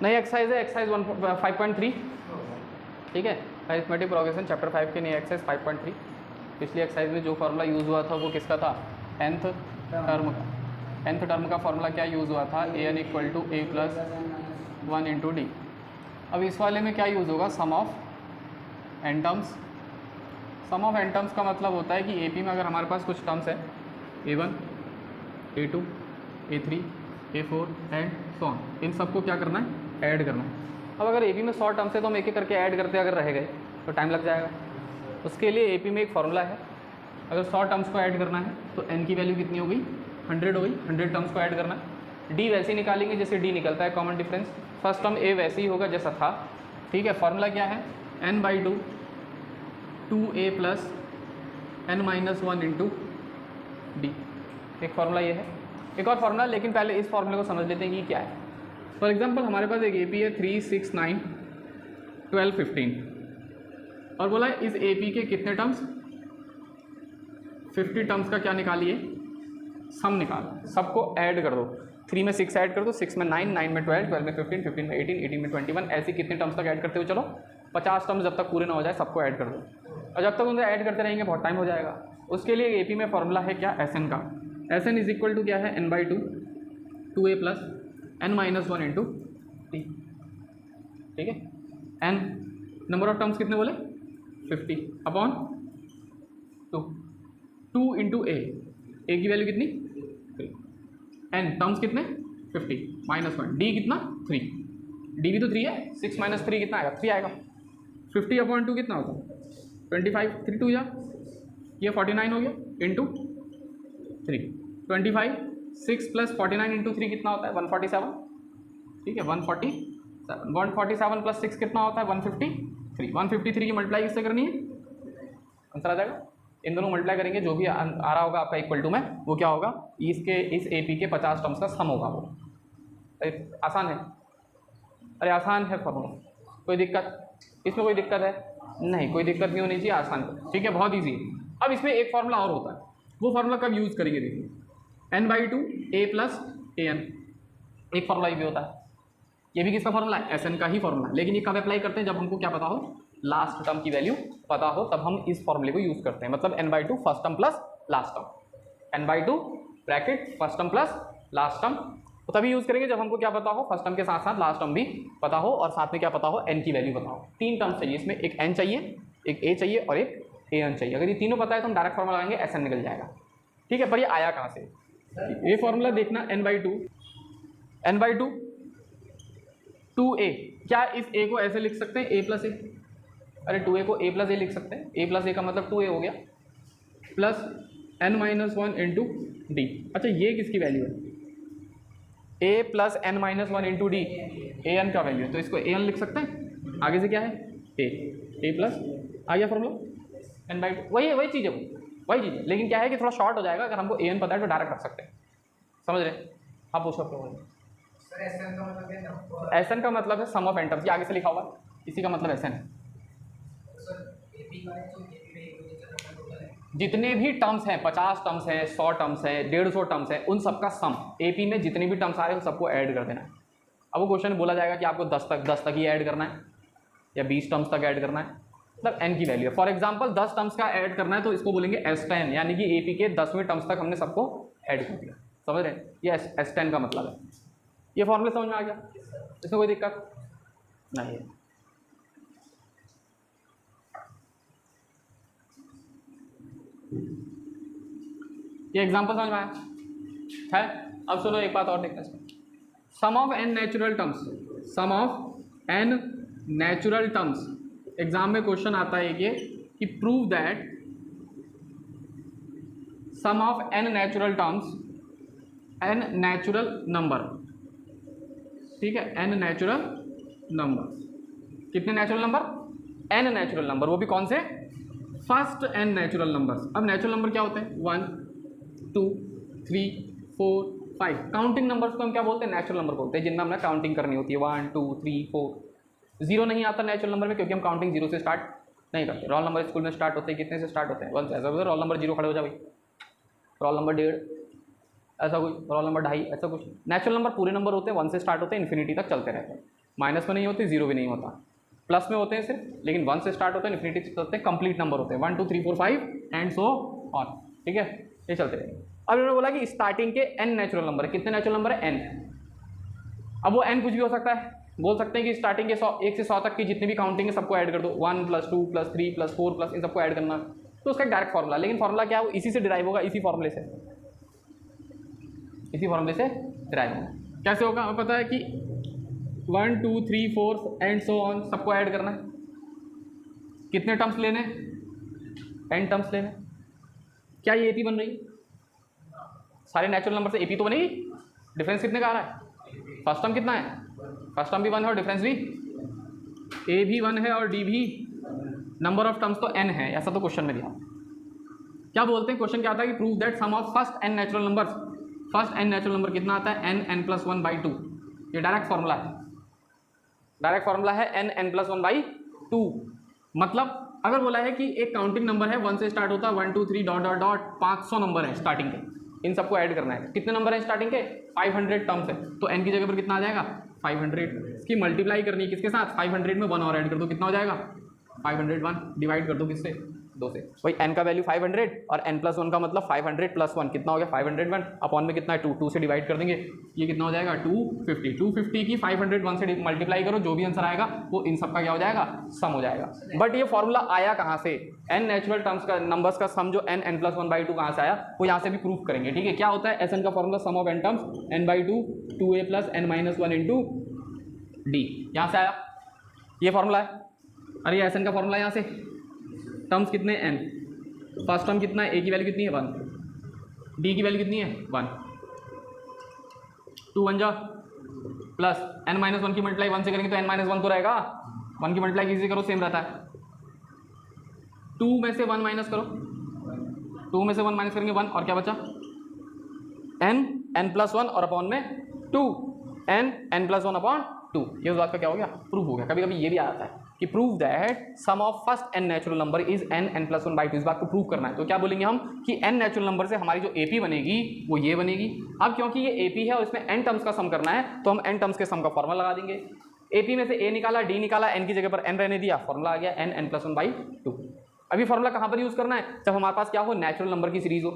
नई एक्सरसाइज है एक्सरसाइज 5.3, ठीक है, अरिथमेटिक प्रोग्रेशन चैप्टर 5 की नई एक्सरसाइज 5.3। पिछली एक्सरसाइज में जो फार्मूला यूज़ हुआ था वो किसका था, nth टर्म का। nth टर्म का फार्मूला क्या यूज़ हुआ था, an equal to a plus 1 into d. अब इस वाले में क्या यूज़ होगा, sum of n terms. Sum of n terms का मतलब होता है कि AP में अगर हमारे पास कुछ टर्म्स है a1 a2 a3 a4 and so on, इन सबको क्या करना है, ऐड करना है। अब अगर AP में 100 टर्म्स है तो हम एक एक करके ऐड करते अगर रह गए तो टाइम लग जाएगा। उसके लिए AP में एक फार्मूला है, अगर 100 टर्म्स को ऐड करना है तो n की वैल्यू कितनी हो गई, 100 हो गई। 100 टर्म्स को ऐड करना है। D वैसे ही निकालेंगे जैसे D निकलता है, common difference. First term A वैसे ही होगा जैसा था, ठीक है। फार्मूला क्या है, n/2 2a plus n-1 into D. एक फार्मूला ये है। एक और फार्मूला, लेकिन पहले इस फार्मूले को समझ लेते हैं कि क्या है। फॉर एग्जांपल हमारे पास एक AP है 3 6 9 12 15 और बोला इस AP के कितने टर्म्स, 50 टर्म्स का क्या निकालिए, सम निकाल। सबको ऐड कर दो, 3 में 6 ऐड कर दो, 6 में 9 9 में 12 12 में 15 15 में 18 18 में 21, ऐसे कितने टर्म्स तक ऐड करते हो, चलो 50 टर्म्स जब तक पूरे ना हो जाए सबको ऐड कर दो। और जब तक उन्हें ऐड करते रहेंगे बहुत टाइम हो जाएगा। उसके लिए AP में फॉर्मूला है क्या, SN का। SN इज इक्वल टू क्या है, n/2 2a plus n-1 into T, ठीक है। n नंबर ऑफ टर्म्स कितने बोले, 50 अपॉन 2 इंटू a की वैल्यू कितनी 3, n टर्म्स कितने 50 -1, d कितना 3, d भी तो 3 है, 6 - 3 कितना आएगा, 3 आएगा। 50 अपॉन 2 कितना होता है 25, 3 2 जा, ये 49 हो गया इंटू 3, 25 6 प्लस 49 इंटू 3 कितना होता है 147, ठीक है 147 प्लस 6 कितना होता है 153। 153 की मल्टीप्लाई किससे करनी है, आंसर आ जाएगा। इन दोनों मल्टीप्लाई करेंगे, जो भी आ रहा होगा आपका इक्वल टू में, वो क्या होगा, इसके इस AP के 50 टर्म्स का सम होगा वो। आसान है, अरे आसान है फॉर्मूला, कोई दिक्कत इसमें, कोई दिक्कत है नहीं, कोई दिक्कत नहीं होनी चाहिए, आसान है, ठीक है, बहुत ईजी है। अब इसमें एक फार्मूला और होता है, वो फार्मूला कब यूज़ करेंगे, देखिए n/2 a प्लस an, एक फार्मूला ये भी होता है। ये भी किसका फार्मूला है, SN का ही फार्मूला है। लेकिन ये कब अप्लाई करते हैं, जब हमको क्या पता हो, लास्ट टर्म की वैल्यू पता हो, तब हम इस फार्मूले को यूज़ करते हैं। मतलब n/2 first term plus last term, n/2 bracket first term plus last term, तो तभी यूज़ करेंगे जब हमको क्या पता हो, फर्स्ट टर्म के साथ साथ लास्ट टर्म भी पता हो, और साथ में क्या पता हो, n की वैल्यू पता हो। 3 टर्म्स चाहिए इसमें, एक n चाहिए, एक a चाहिए और एक an चाहिए। अगर ये तीनों पता है तो हम डायरेक्ट फार्मूला लगाएंगे, SN निकल जाएगा, ठीक है। पर ये आया कहाँ से, ये फार्मूला देखना, n/2 2a, क्या इस a को ऐसे लिख सकते हैं a प्लस a, अरे 2a को a प्लस a लिख सकते हैं, a प्लस a का मतलब 2a हो गया, प्लस n-1 इंटू डी। अच्छा ये किसकी वैल्यू है, a plus n-1 into D, an का वैल्यू है, तो इसको an लिख सकते हैं। आगे से क्या है, a प्लस, आ गया फॉर्मूला n/2, वही चीज़ है, वही चीज़ है, लेकिन क्या है कि थोड़ा शॉर्ट हो जाएगा। अगर हमको an पता है तो डायरेक्ट रख सकते हैं, समझ रहे। आप पूछो अपने, SN का मतलब है सम ऑफ n टर्म्स, ये आगे से लिखा हुआ है, इसी का मतलब SN है। जितने भी टर्म्स हैं, 50 टर्म्स हैं, 100 टर्म्स हैं, 150 टर्म्स हैं, उन सबका सम, AP में जितने भी टर्म्स आ रहे हैं उन सबको ऐड कर देना है। अब वो क्वेश्चन बोला जाएगा कि आपको 10 तक ही ऐड करना है या 20 टर्म्स तक ऐड करना है, मतलब n की वैल्यू है। फॉर एग्जाम्पल 10 टर्म्स का ऐड करना है तो इसको बोलेंगे S10, यानी कि AP के 10वें टर्म्स तक हमने सबको ऐड कर दिया, समझ रहे हैं, ये S10 का मतलब है। ये फॉर्मूला समझ में आ गया, इसमें कोई दिक्कत नहीं है। ये एग्जांपल समझ में आया है। अब सुनो एक बात और देखते हैं, sum of n natural terms, sum of n natural terms, exam में क्वेश्चन आता है ये कि prove that sum of n natural terms, n natural number, ठीक है, n नेचुरल नंबर, कितने natural number, n natural number, वो भी कौन से, फर्स्ट n नेचुरल नंबर्स। अब नेचुरल नंबर क्या होते हैं, 1 2 3 4 5, काउंटिंग नंबर्स को हम क्या बोलते हैं, नेचुरल नंबर बोलते हैं, जिनमें हमने काउंटिंग करनी होती है, 1 2 3 4। 0 नहीं आता नेचुरल नंबर में, क्योंकि हम काउंटिंग 0 से स्टार्ट नहीं करते। रोल नंबर स्कूल में स्टार्ट होते हैं, कितने से स्टार्ट होते हैं, 1 से। ऐसा होता है रोल नंबर 0 खड़े हो जाए भाई, रोल नंबर 1.5, ऐसा कोई रोल नंबर 2.5, ऐसा कुछ। नेचुरल नंबर पूरे नंबर होते हैं, 1 से स्टार्ट होते हैं, इन्फिनिटी तक चलते रहते हैं। माइनस में नहीं होते, जीरो भी नहीं होता, प्लस में होते हैं सिर्फ, लेकिन 1 से स्टार्ट होते हैं, इन्फिनिटी से होते हैं, कंप्लीट नंबर होते हैं, 1 2 3 4 5 एंड सो ऑन। ठीक है, ये चलते रहेंगे। अब इन्होंने बोला कि स्टार्टिंग के n नेचुरल नंबर है। कितने नेचुरल नंबर है? n। अब वो n कुछ भी हो सकता है, बोल सकते हैं कि स्टार्टिंग के 1 से 100 तक की जितनी भी काउंटिंग है सबको ऐड कर दो, 1 + 2 + 3 + 4 प्लस इन सबको ऐड करना, तो उसका डायरेक्ट फॉर्मूला। लेकिन फॉर्मूला क्या है? वो इसी से डिराइव होगा, इसी फॉर्मूले से, इसी फॉर्मूले से डिराइव होगा। कैसे होगा? हमें पता है कि 1 2 3 4 एंड सो ऑन सबको ऐड करना है। कितने टर्म्स लेने? n टर्म्स लेने। क्या ये AP बन रही? सारे नेचुरल नंबर से AP तो बनेगी। डिफरेंस कितने का आ रहा है? फर्स्ट टर्म कितना है? फर्स्ट टर्म भी 1 है और डिफरेंस भी A भी 1 है और D भी, नंबर ऑफ टर्म्स तो n है, ऐसा तो क्वेश्चन में दिया। क्या बोलते हैं? क्वेश्चन क्या आता है कि prove that sum of first n natural numbers, first n natural number कितना आता है? n n+1/2। ये डायरेक्ट फार्मूला है, डायरेक्ट फार्मूला है n n+1/2। मतलब अगर बोला है कि एक काउंटिंग नंबर है 1 से स्टार्ट होता है, 1 2 3 ... 500 नंबर है स्टार्टिंग के, इन सबको ऐड करना है। कितने नंबर है स्टार्टिंग के? 500 टर्म्स है, तो n की जगह पर कितना आ जाएगा? 500। इसकी मल्टीप्लाई करनी है किसके साथ? 500 में 1 और ऐड कर दो, कितना हो जाएगा? 501। डिवाइड कर दो किससे? 2 से। वही n का वैल्यू 500 और n+1 का मतलब 500 + 1 कितना हो गया? 501। अपॉन में कितना है? 2, 2 से डिवाइड कर देंगे, ये कितना हो जाएगा? 250। 250 की 501 से मल्टीप्लाई करो, जो भी आंसर आएगा वो इन सब का क्या हो जाएगा? सम हो जाएगा। बट ये फॉर्मूला आया कहाँ से? n नेचुरल टर्म्स का नंबर्स का सम जो n n+1/2 कहाँ से आया, वो यहाँ से भी प्रूफ करेंगे। ठीक है, क्या होता है Sn का formula? Sum of n terms n/2 2a + n-1 into d। यहाँ से आया ये फॉर्मूला है। अरे ये Sn का फॉर्मूला यहाँ से, टर्म्स कितने? n, फर्स्ट टर्म कितना है? a की वैल्यू कितनी है? 1, d की वैल्यू कितनी है? 1, 2 1 जा प्लस n-1 की मल्टीप्लाई 1 से करेंगे तो n-1 तो रहेगा, 1 की मल्टीप्लाई किसी से करो सेम रहता है। 2 में से 1 माइनस करो, 2 में से 1 माइनस करेंगे 1, और क्या बचा? n n+1 और अपॉन में 2 n n+1/2। ये उस बात का क्या हो गया? प्रूफ हो गया। कभी कभी ये भी आता है कि prove that sum of first n natural number is n n+1/2। इस बात को प्रूव करना है तो क्या बोलेंगे हम कि n नेचुरल नंबर से हमारी जो AP बनेगी वो ये बनेगी। अब क्योंकि ये AP है और इसमें n टर्म्स का सम करना है तो हम n टर्म्स के सम का फॉर्मूला लगा देंगे। AP में से a निकाला, d निकाला, n की जगह पर n रहने दिया, फॉर्मूला आ गया n n+1/2। अभी फॉर्मूला कहाँ पर यूज करना है? जब हमारे पास क्या हो? नेचुरल नंबर की सीरीज हो,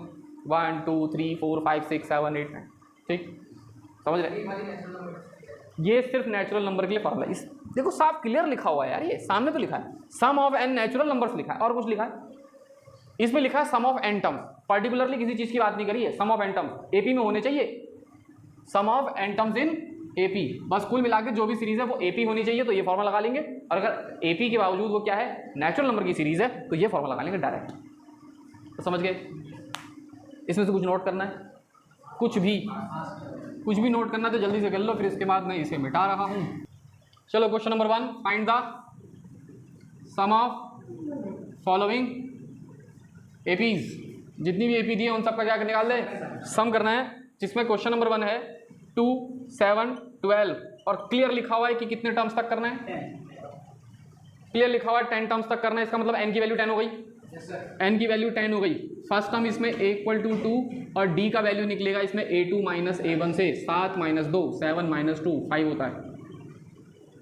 1 2 3 4 5 6 7 8 9। ठीक, समझ रहे? ये सिर्फ नेचुरल नंबर के लिए फॉर्मूला। इस देखो साफ क्लियर लिखा हुआ है यार, ये सामने तो लिखा है sum of n natural numbers लिखा है, और कुछ लिखा है? इसमें लिखा है sum of n terms, particularly किसी चीज की बात नहीं करी है। Sum of n terms AP में होने चाहिए, sum of n terms in AP, बस कुल मिला के जो भी सीरीज है वो AP होनी चाहिए, तो ये फॉर्मूला लगा लेंगे। और अगर AP के बावजूद वो क्या है? नेचुरल नंबर की सीरीज है, तो ये फॉर्मूला लगा लेंगे डायरेक्ट। तो समझ गए? इसमें से कुछ नोट करना है? कुछ भी नोट करना तो जल्दी से कर लो, फिर इसके बाद मैं इसे मिटा रहा हूँ। चलो question number 1, find the sum of following APs। जितनी भी AP दी है उन सब का क्या निकाल दे? सम करना है। जिसमें क्वेश्चन नंबर 1 है 2 7 12 और क्लियर लिखा हुआ है कि कितने टर्म्स तक करना है? क्लियर लिखा हुआ है 10 टर्म्स तक करना है। इसका मतलब n की वैल्यू 10 हो गई, n की वैल्यू 10 हो गई। फर्स्ट टर्म इसमें a = 2 और d का वैल्यू निकलेगा इसमें a2 - a1 से 7 - 2 7 - 2 5 होता है।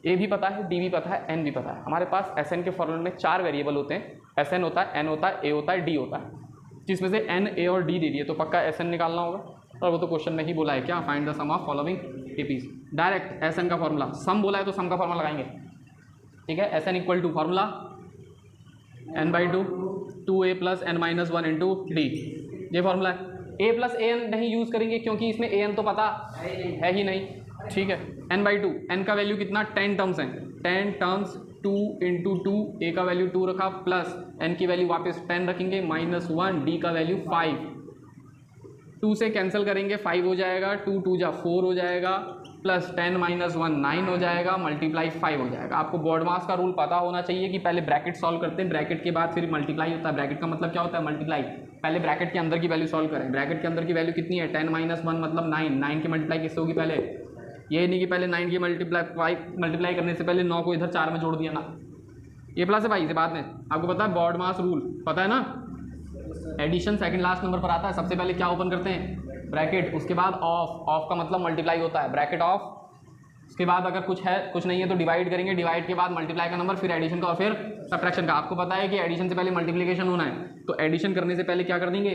a भी पता है, d भी पता है, n भी पता है। हमारे पास Sn के फॉर्मूले में 4 वेरिएबल होते हैं, Sn होता है, n होता है, a होता है, d होता है। जिसमें से n, a और d दे दिए तो पक्का Sn निकालना होगा, और वो तो क्वेश्चन में ही बोला है क्या? Find the sum of following APs। Direct Sn का फॉर्मूला, सम बोला है तो सम का फॉर्मूला लगाएंगे। ठीक है, Sn = formula n/2 2a + n-1 into d, ये फॉर्मूला है। a + an नहीं यूज़ करेंगे क्योंकि इसमें an तो पता है ही नहीं। ठीक है, n/2, n का वैल्यू कितना? 10 टर्म्स हैं, 10 टर्म्स 2 × 2, a का वैल्यू 2 रखा, प्लस n की वैल्यू वापस 10 रखेंगे, -1, d का वैल्यू 5, 2 से कैंसिल करेंगे 5 हो जाएगा, 2 2 जा 4 हो जाएगा, प्लस 10 - 1 9 हो जाएगा, मल्टीप्लाई 5 हो जाएगा। आपको बॉड मास का रूल पता होना चाहिए कि पहले ब्रैकेट सॉल्व करते हैं, ब्रैकेट के बाद फिर मल्टीप्लाई होता है। ब्रैकेट का मतलब क्या होता है? मल्टीप्लाई। पहले ब्रैकेट के अंदर की वैल्यू सॉल्व करें। ब्रैकेट के अंदर की वैल्यू कितनी है? 10 - 1 मतलब 9, 9 की मल्टीप्लाई किससे होगी? पहले ये नहीं कि पहले 9 की मल्टीप्लाई करने से पहले 9 को इधर 4 में जोड़ दिया ना, ये प्लस है भाई, इसे बाद में। आपको पता है बॉड मास रूल, पता है ना? एडिशन सेकंड लास्ट नंबर पर आता है। सबसे पहले क्या ओपन करते हैं? ब्रैकेट, उसके बाद ऑफ, ऑफ का मतलब मल्टीप्लाई होता है। ब्रैकेट ऑफ उसके बाद अगर कुछ है कुछ नहीं है तो डिवाइड करेंगे, डिवाइड के बाद मल्टीप्लाई का नंबर, फिर एडिशन का और फिर सब्ट्रैक्शन का। आपको पता है कि एडिशन से पहले मल्टीप्लिकेशन होना है, तो एडिशन करने से पहले क्या कर देंगे,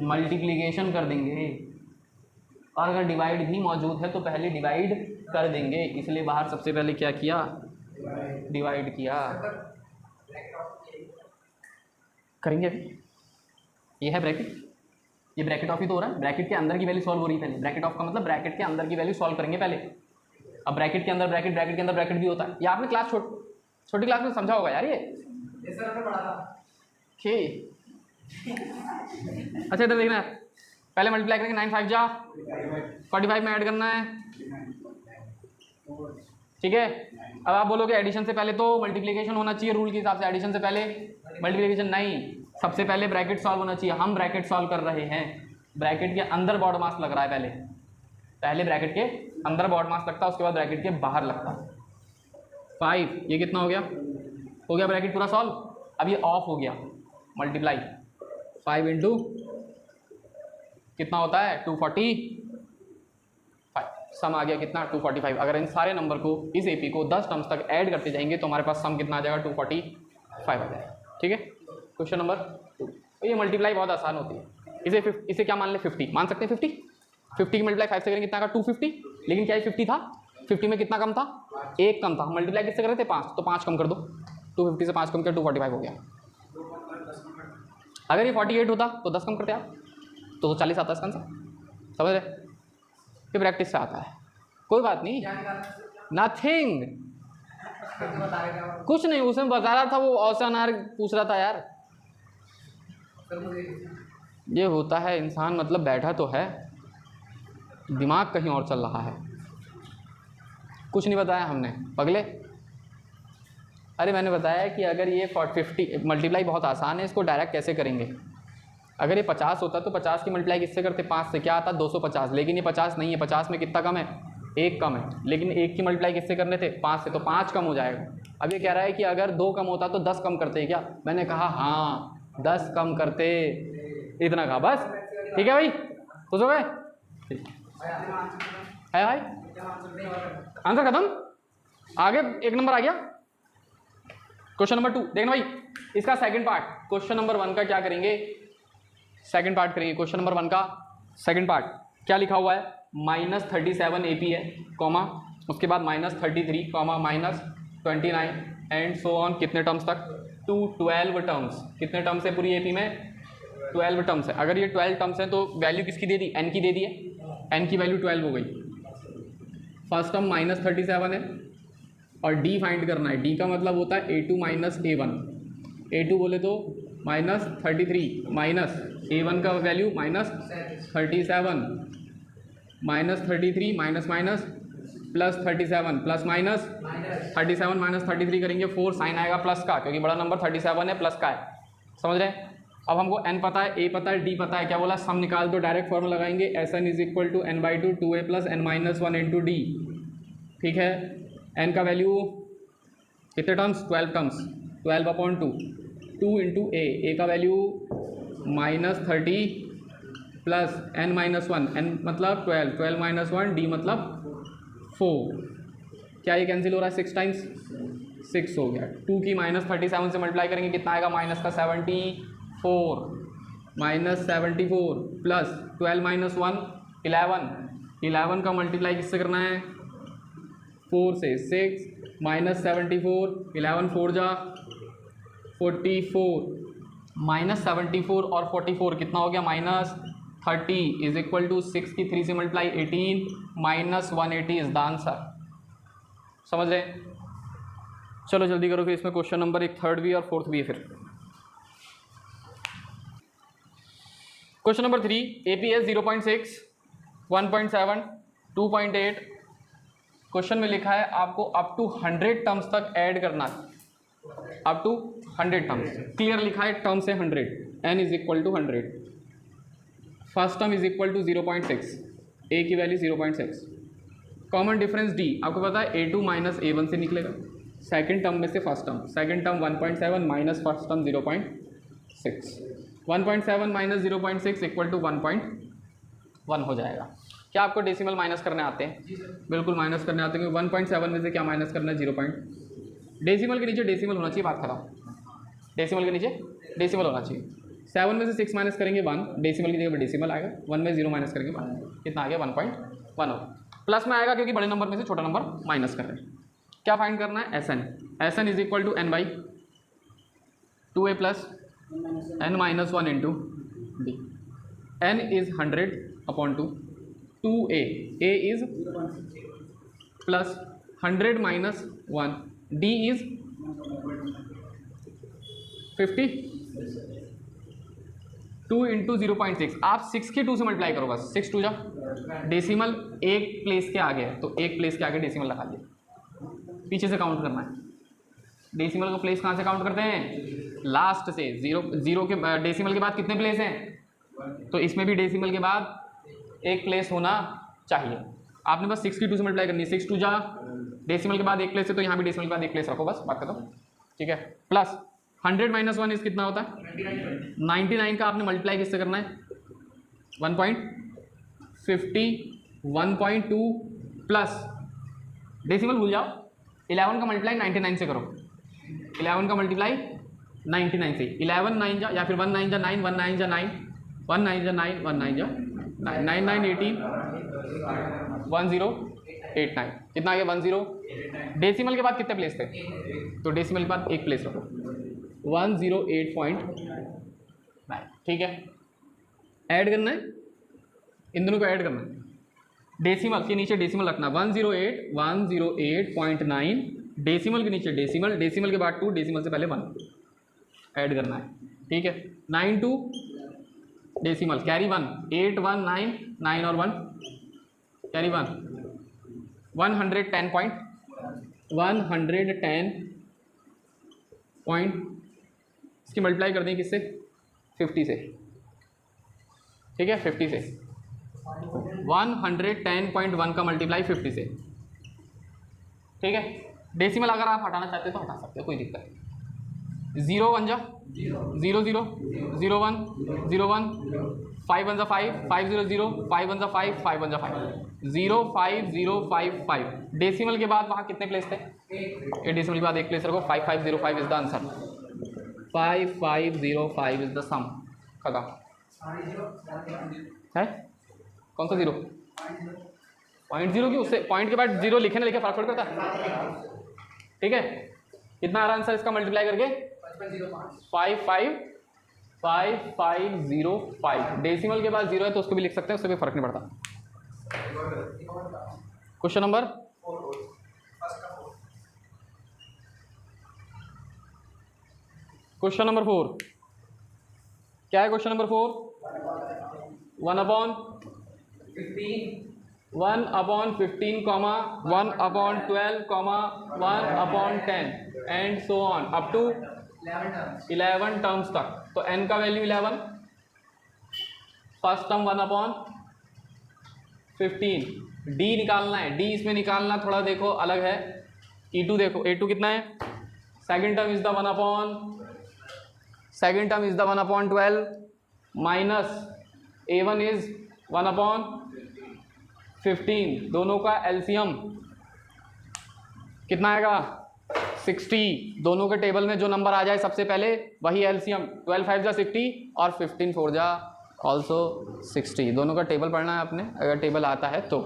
मल्टीप्लिकेशन कर देंगे, और अगर डिवाइड भी मौजूद है तो पहले डिवाइड कर देंगे, इसलिए बाहर सबसे पहले क्या किया, डिवाइड किया। करेंगे ये है ब्रैकेट, ये ब्रैकेट ऑफ ही तो हो रहा है, ब्रैकेट के अंदर की वैल्यू सॉल्व हो रही है पहले, ब्रैकेट ऑफ का मतलब ब्रैकेट के अंदर की वैल्यू सॉल्व करेंगे पहले। अब ब्रैकेट के अंदर ब्रैकेट, ब्रैकेट के अंदर ब्रैकेट भी होता है, ये आपने क्लास छोटी क्लास में समझा होगा यार ये सर आपने पढ़ा था। अच्छा इधर देखना, पहले मल्टीप्लाई करेंगे 9 5 जा 45 में ऐड करना है, ठीक है। अब आप बोलोगे एडिशन से पहले तो मल्टीप्लिकेशन होना चाहिए रूल के हिसाब से, एडिशन से पहले मल्टीप्लिकेशन नहीं, सबसे पहले ब्रैकेट सॉल्व होना चाहिए। हम ब्रैकेट सॉल्व कर रहे हैं, ब्रैकेट के अंदर बॉड मास लग रहा है, पहले ब्रैकेट के अंदर बॉड मास लगता है, उसके बाद ब्रैकेट के बाहर लगता है। 5 ये कितना हो गया ब्रैकेट पूरा सॉल्व। अब ये ऑफ हो गया, मल्टीप्लाई 5 इंटू कितना होता है 245, सम आ गया कितना 245। अगर इन सारे नंबर को, इस एपी को 10 टर्म्स तक ऐड करते जाएंगे तो हमारे पास सम कितना आ जाएगा 245 आ जाएगा, ठीक है। क्वेश्चन नंबर 2, तो ये मल्टीप्लाई बहुत आसान होती है। इसे क्या मान ले 50 मान सकते हैं, 50 की मल्टीप्लाई 5 से करेंगे कितना का 250, लेकिन क्या ये 50 था, 50 में कितना कम था, 1 कम था, मल्टीप्लाई किससे कर रहे थे 5, तो 5 कम कर दो, 250 से 5 कम किया 245 हो गया। अगर ये 48 होता तो 10 कम करते आप तो 40 आता है इसका आंसर, समझ रहे। ये प्रैक्टिस से आता है, कोई बात नहीं, नथिंग, कुछ नहीं, उसमें बता रहा था वो औसनार पूछ रहा था यार। ये होता है इंसान, मतलब बैठा तो है, दिमाग कहीं और चल रहा है, कुछ नहीं बताया हमने पगले। अरे मैंने बताया कि अगर ये 50 मल्टीप्लाई बहुत आसान है, इसको डायरेक्ट कैसे करेंगे। अगर ये 50 होता तो 50 की मल्टीप्लाई किससे करते, 5 से, क्या आता 250, लेकिन ये 50 नहीं है, 50 में कितना कम है, 1 कम है, लेकिन 1 की मल्टीप्लाई किससे करने थे 5 से, तो 5 कम हो जाएगा। अब ये कह रहा है कि अगर 2 कम होता तो 10 कम करते क्या, मैंने कहा हाँ 10 कम करते, इतना कहा बस, ठीक है भाई, खुश हो गए, है भाई, आंसर खत्म, आगे 1 नंबर आ गया। क्वेश्चन नंबर 2 देखना भाई, इसका सेकंड पार्ट, क्वेश्चन नंबर 1 का क्या करेंगे, सेकंड पार्ट करेंगे। क्वेश्चन नंबर 1 का सेकंड पार्ट क्या लिखा हुआ है, -37 AP है, कॉमा उसके बाद -33, कॉमा -29 एंड सो ऑन, कितने टर्म्स तक, टू 12 टर्म्स। कितने टर्म्स है पूरी एपी में, 12 टर्म्स है। अगर ये 12 टर्म्स हैं तो वैल्यू किसकी दे दी, n की दे दी है, n की वैल्यू 12 हो गई। फर्स्ट टर्म -37 है और d फाइंड करना है, d का मतलब होता है a2 - a1, a2 बोले तो -33 माइनस a1 का value -37, -33 minus minus +37 plus minus 37 minus 33 करेंगे 4 साइन आएगा प्लस का, क्योंकि बड़ा नंबर 37 है, प्लस का है, समझ रहे हैं। अब हमको n पता है, a पता है, d पता है, क्या बोला, सम निकाल दो, डायरेक्ट फॉर्मूला लगाएंगे, Sn = n/2 2a + n - 1 × d, ठीक है। n का वैल्यू कितने टर्म्स, 12 टर्म्स, 12/2 2 × a का वैल्यू -30 प्लस n - 1, n मतलब 12, 12 - 1, d मतलब 4, क्या ये कैंसिल हो रहा है, 6 टाइम्स 6 हो गया। 2 की -37 से मल्टीप्लाई करेंगे कितना आएगा, -74 -74 प्लस 12 - 1 11, 11 का मल्टीप्लाई किससे करना है, 4 से, 6 -74 11 4 जा 44, -74 और 44 कितना हो गया, -30 = 6 की 3 से मल्टीप्लाई 18 -180 इज द आंसर, समझ रहे। चलो जल्दी करो फिर, इसमें क्वेश्चन नंबर एक थर्ड भी और फोर्थ भी है। फिर क्वेश्चन नंबर 3, APS 0.6 1.7 2.8। क्वेश्चन में लिखा है आपको अप टू 100 टर्म्स तक ऐड करना है, अप टू 100 टर्म्स, क्लियर लिखा है टर्म्स है 100, n = 100, फर्स्ट टर्म = 0.6, a की वैल्यू 0.6, कॉमन डिफरेंस d आपको पता है a2 - a1 से निकलेगा, सेकंड टर्म में से first term, second term 1.7 minus first term 0.6, 1.7 - 0.6 = 1.1 हो जाएगा। क्या आपको डेसिमल माइनस करने आते हैं? बिल्कुल माइनस करने आते हैं, 1.7 में से क्या माइनस करना है? 0 पॉइंट। डेसिमल के नीचे डेसिमल होना चाहिए, बात खत्म। डेसिमल के नीचे डेसिमल होना चाहिए। 7 में से 6 माइनस करेंगे 1, डेसिमल की जगह पर डेसिमल आएगा। 1 में 0 माइनस करेंगे 1, कितना आ गया? 1.1 प्लस में आएगा क्योंकि बड़े नंबर में से छोटा नंबर माइनस कर रहे हैं। क्या फाइंड करना है? S N. S N is equal to n by 2a plus n minus 1 into D. n is 100 upon 2, 2a, a is plus 100 minus 1, d is 50, 2 into 0.6। आप 6 की 2 से मल्टीप्लाई करो बस, 6 2 जा, डेसिमल एक प्लेस के आगे है तो एक प्लेस के आगे डेसिमल लगा दिया, पीछे से काउंट करना है। डेसिमल का प्लेस कहाँ से काउंट करते हैं? लास्ट से। जीरो के डेसिमल के बाद कितने प्लेस हैं? तो इसमें भी डेसिमल के बाद एक प्लेस होना चाहिए। आपने बस 6 की 2 से मल्टीप्लाई करनी है, 6 2 जा, डेसिमल के बाद एक प्लेस है तो यहाँ भी डेसिमल के बाद एक प्लेस रखो, बस बात खत्म। ठीक है, प्लस 100 माइनस 1 इस कितना होता है? 99 का आपने मल्टीप्लाई किससे करना है? 1.50, 1.2 प्लस डेसिमल भूल जाओ, 11 का मल्टीप्लाई 99 से करो, 11 का मल्टीप्लाई 99 से, 11 9 जा, या फिर 1 9 जा 9, 1 9 जा 9, 1 9 जा 9, 1 9 जा 9, 9 9 18, 1089, कितना आ गया? 10। डेसिमल के बाद कितने प्लेस थे? तो डेसिमल के बाद एक प्लेस रखो, 108.9। ठीक है, ऐड करना है, इन दोनों को ऐड करना है। डेसिमल के नीचे डेसिमल रखना, 108.9, डेसिमल के नीचे डेसिमल, डेसिमल के बाद 2, डेसिमल से पहले 1 ऐड करना है। ठीक है, 9 2 डेसिमल कैरी 1, 8 1 9, 9 और 1 कैरी 1, 110 पॉइंट इसकी मल्टीप्लाई कर दें किससे? 50 से। ठीक है, 50 से 110.1 का मल्टीप्लाई 50 से। ठीक है, डेसिमल अगर आप हटाना चाहते हो तो हटा सकते हो, कोई दिक्कत नहीं। 0 1 जा 0 0, 0 1 0 1, 5 1 जा 5, 5 0 0, 5 1 जा 5, 5 1 जा 5, 0 5 0 5 5। डेसिमल के बाद वहाँ कितने प्लेस थे? ये डेसिमल के बाद एक प्लेस रखो, 5505 is the answer, 5505 is the sum. खत्म है? कौन सा 0? 0.0 की, उससे पॉइंट के बाद 0 लिखे ना लिखे फर्क पड़ पड़ता। ठीक है, कितना आ रहा आंसर इसका मल्टीप्लाई करके? 5505। डेसिमल के बाद 0 है तो उसको भी लिख सकते हैं, उससे भी फर्क नहीं पड़ता। Question number 4। क्या है question number 4? 1/15, 1/12, 1/10 and so on up to 11 terms तक। तो n का वैल्यू 11, फर्स्ट टर्म 1/15, d निकालना है, d इसमें निकालना थोड़ा देखो अलग है। e2 देखो, a2 कितना है? Second term is the 1/12 minus a1 is 1/15। दोनों का एलसीएम कितना आएगा? 60। दोनों के टेबल में जो नंबर आ जाए सबसे पहले वही एलसीएम। 12 5 जा 60 और 15 4 जा ऑल्सो 60। दोनों का टेबल पढ़ना है आपने, अगर टेबल आता है तो।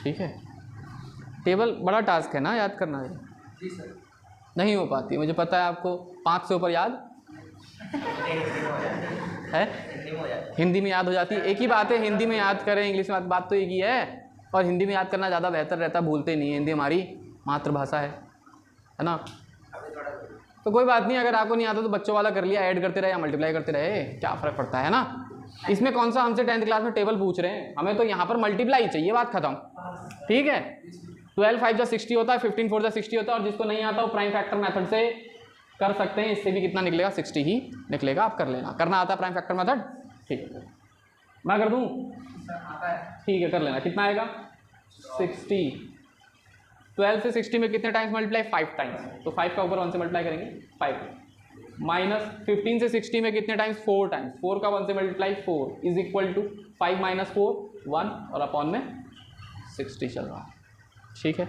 ठीक है, टेबल बड़ा टास्क है ना, याद करना है। जी सर। नहीं हो पाती, मुझे पता है आपको 5 से ऊपर याद है, हिंदी में याद हो जाती है। एक ही बात है, हिंदी में याद करें, इंग्लिश में बात तो एक ही है। और हिंदी में याद करना ज़्यादा बेहतर रहता, भूलते नहीं है। हिंदी हमारी मातृभाषा है ना। तो कोई बात नहीं, अगर आपको नहीं आता तो बच्चों वाला कर लिया, ऐड करते रहे या मल्टीप्लाई करते रहे, क्या फ़र्क पड़ता है ना। इसमें कौन सा हमसे 10th क्लास में टेबल पूछ रहे हैं, हमें तो यहाँ पर मल्टीप्लाई चाहिए, बात खत्म। ठीक है, 12 5 जा 60 होता है, 15 4 जा 60 होता है। और जिसको नहीं आता वो प्राइम फैक्टर मेथड से कर सकते हैं, इससे भी कितना निकलेगा? 60 ही निकलेगा, आप कर लेना। करना आता है प्राइम फैक्टर मेथड? ठीक है, मैं कर दूँ? ठीक है, कर लेना। कितना आएगा? 60। 12 से 60 में कितने टाइम्स मल्टीप्लाई? 5 टाइम्स। तो 5 का ऊपर 1 से मल्टीप्लाई करेंगे, 5। माइनस 15 से 60 में कितने टाइम्स? 4 टाइम्स। 4 का 1 से मल्टीप्लाई 4 इज इक्वल टू 5 - 4 1 और अपॉन में 60 चल रहा है। ठीक है,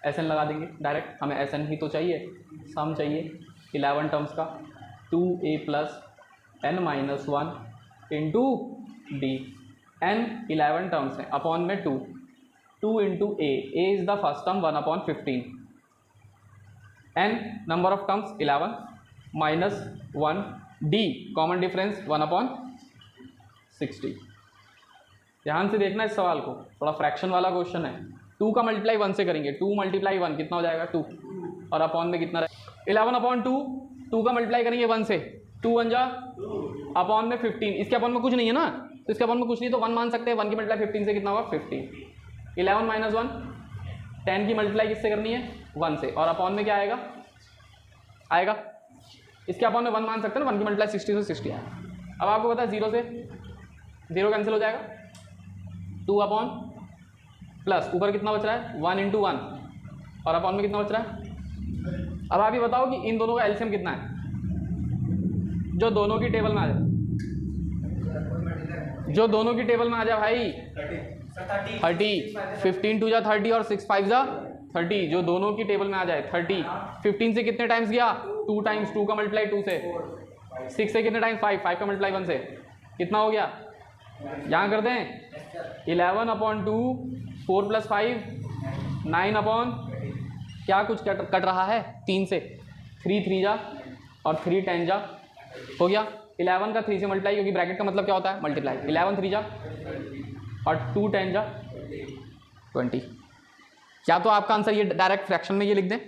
एस एन लगा देंगे डायरेक्ट, हमें एस एन ही तो चाहिए, सम चाहिए 11 टर्म्स का 2a plus n minus 1 into D, n 11 terms हैं अपॉन में 2 into a is the first term 1 upon 15, n number of terms 11 minus 1 d common difference 1 upon 60। ध्यान से देखना इस सवाल को, थोड़ा फ्रैक्शन वाला क्वेश्चन है। 2 का मल्टीप्लाई 1 से करेंगे, 2 मल्टीप्लाई 1 कितना हो जाएगा 2, और अपॉन में कितना रहेगा 11 अपॉन 2 का मल्टीप्लाई करेंगे 1 से, 2 1 जा अपॉन में 15, इसके अपॉन में कुछ नहीं है ना, तो इसके अपॉन में कुछ नहीं तो 1 मान सकते हैं, 1 की मल्टीप्लाई 15 से कितना होगा 15, 11 माइनस 1 10 की मल्टीप्लाई किससे करनी है 1 से, और अपॉन में क्या आएगा इसके अपॉन में 1 मान सकते हैं ना, 1 की मल्टीप्लाई 60 से 60 आएगा। अब आपको पता है 0 से 0 कैंसिल हो जाएगा, 2 अपॉन प्लस ऊपर कितना बच रहा है 1 इंटू 1 और अपॉन में कितना बच रहा है। अब आप ये बताओ कि इन दोनों का एलसीएम कितना है, जो दोनों की टेबल में आ जाए, जो दोनों की टेबल में आ जाए भाई 30, 15 2 जा 30 और 6 5 जा 30, जो दोनों की टेबल में आ जाए 30, 15 से कितने टाइम्स गया 2 टाइम्स, 2 का मल्टीप्लाई 2 से, 6 से कितने टाइम्स 5 का मल्टीप्लाई 1 से, कितना हो गया यहाँ कर दें 11 अपॉन 2 4 प्लस 5 9 अपॉन क्या कुछ कट रहा है 3 से, 3 3 जा और 3 10 जा हो गया। 11 का 3 से मल्टीप्लाई, क्योंकि ब्रैकेट का मतलब क्या होता है मल्टीप्लाई, 11 3 जा और 2 10 जा 20। या तो आपका आंसर ये डायरेक्ट फ्रैक्शन में ये लिख दें,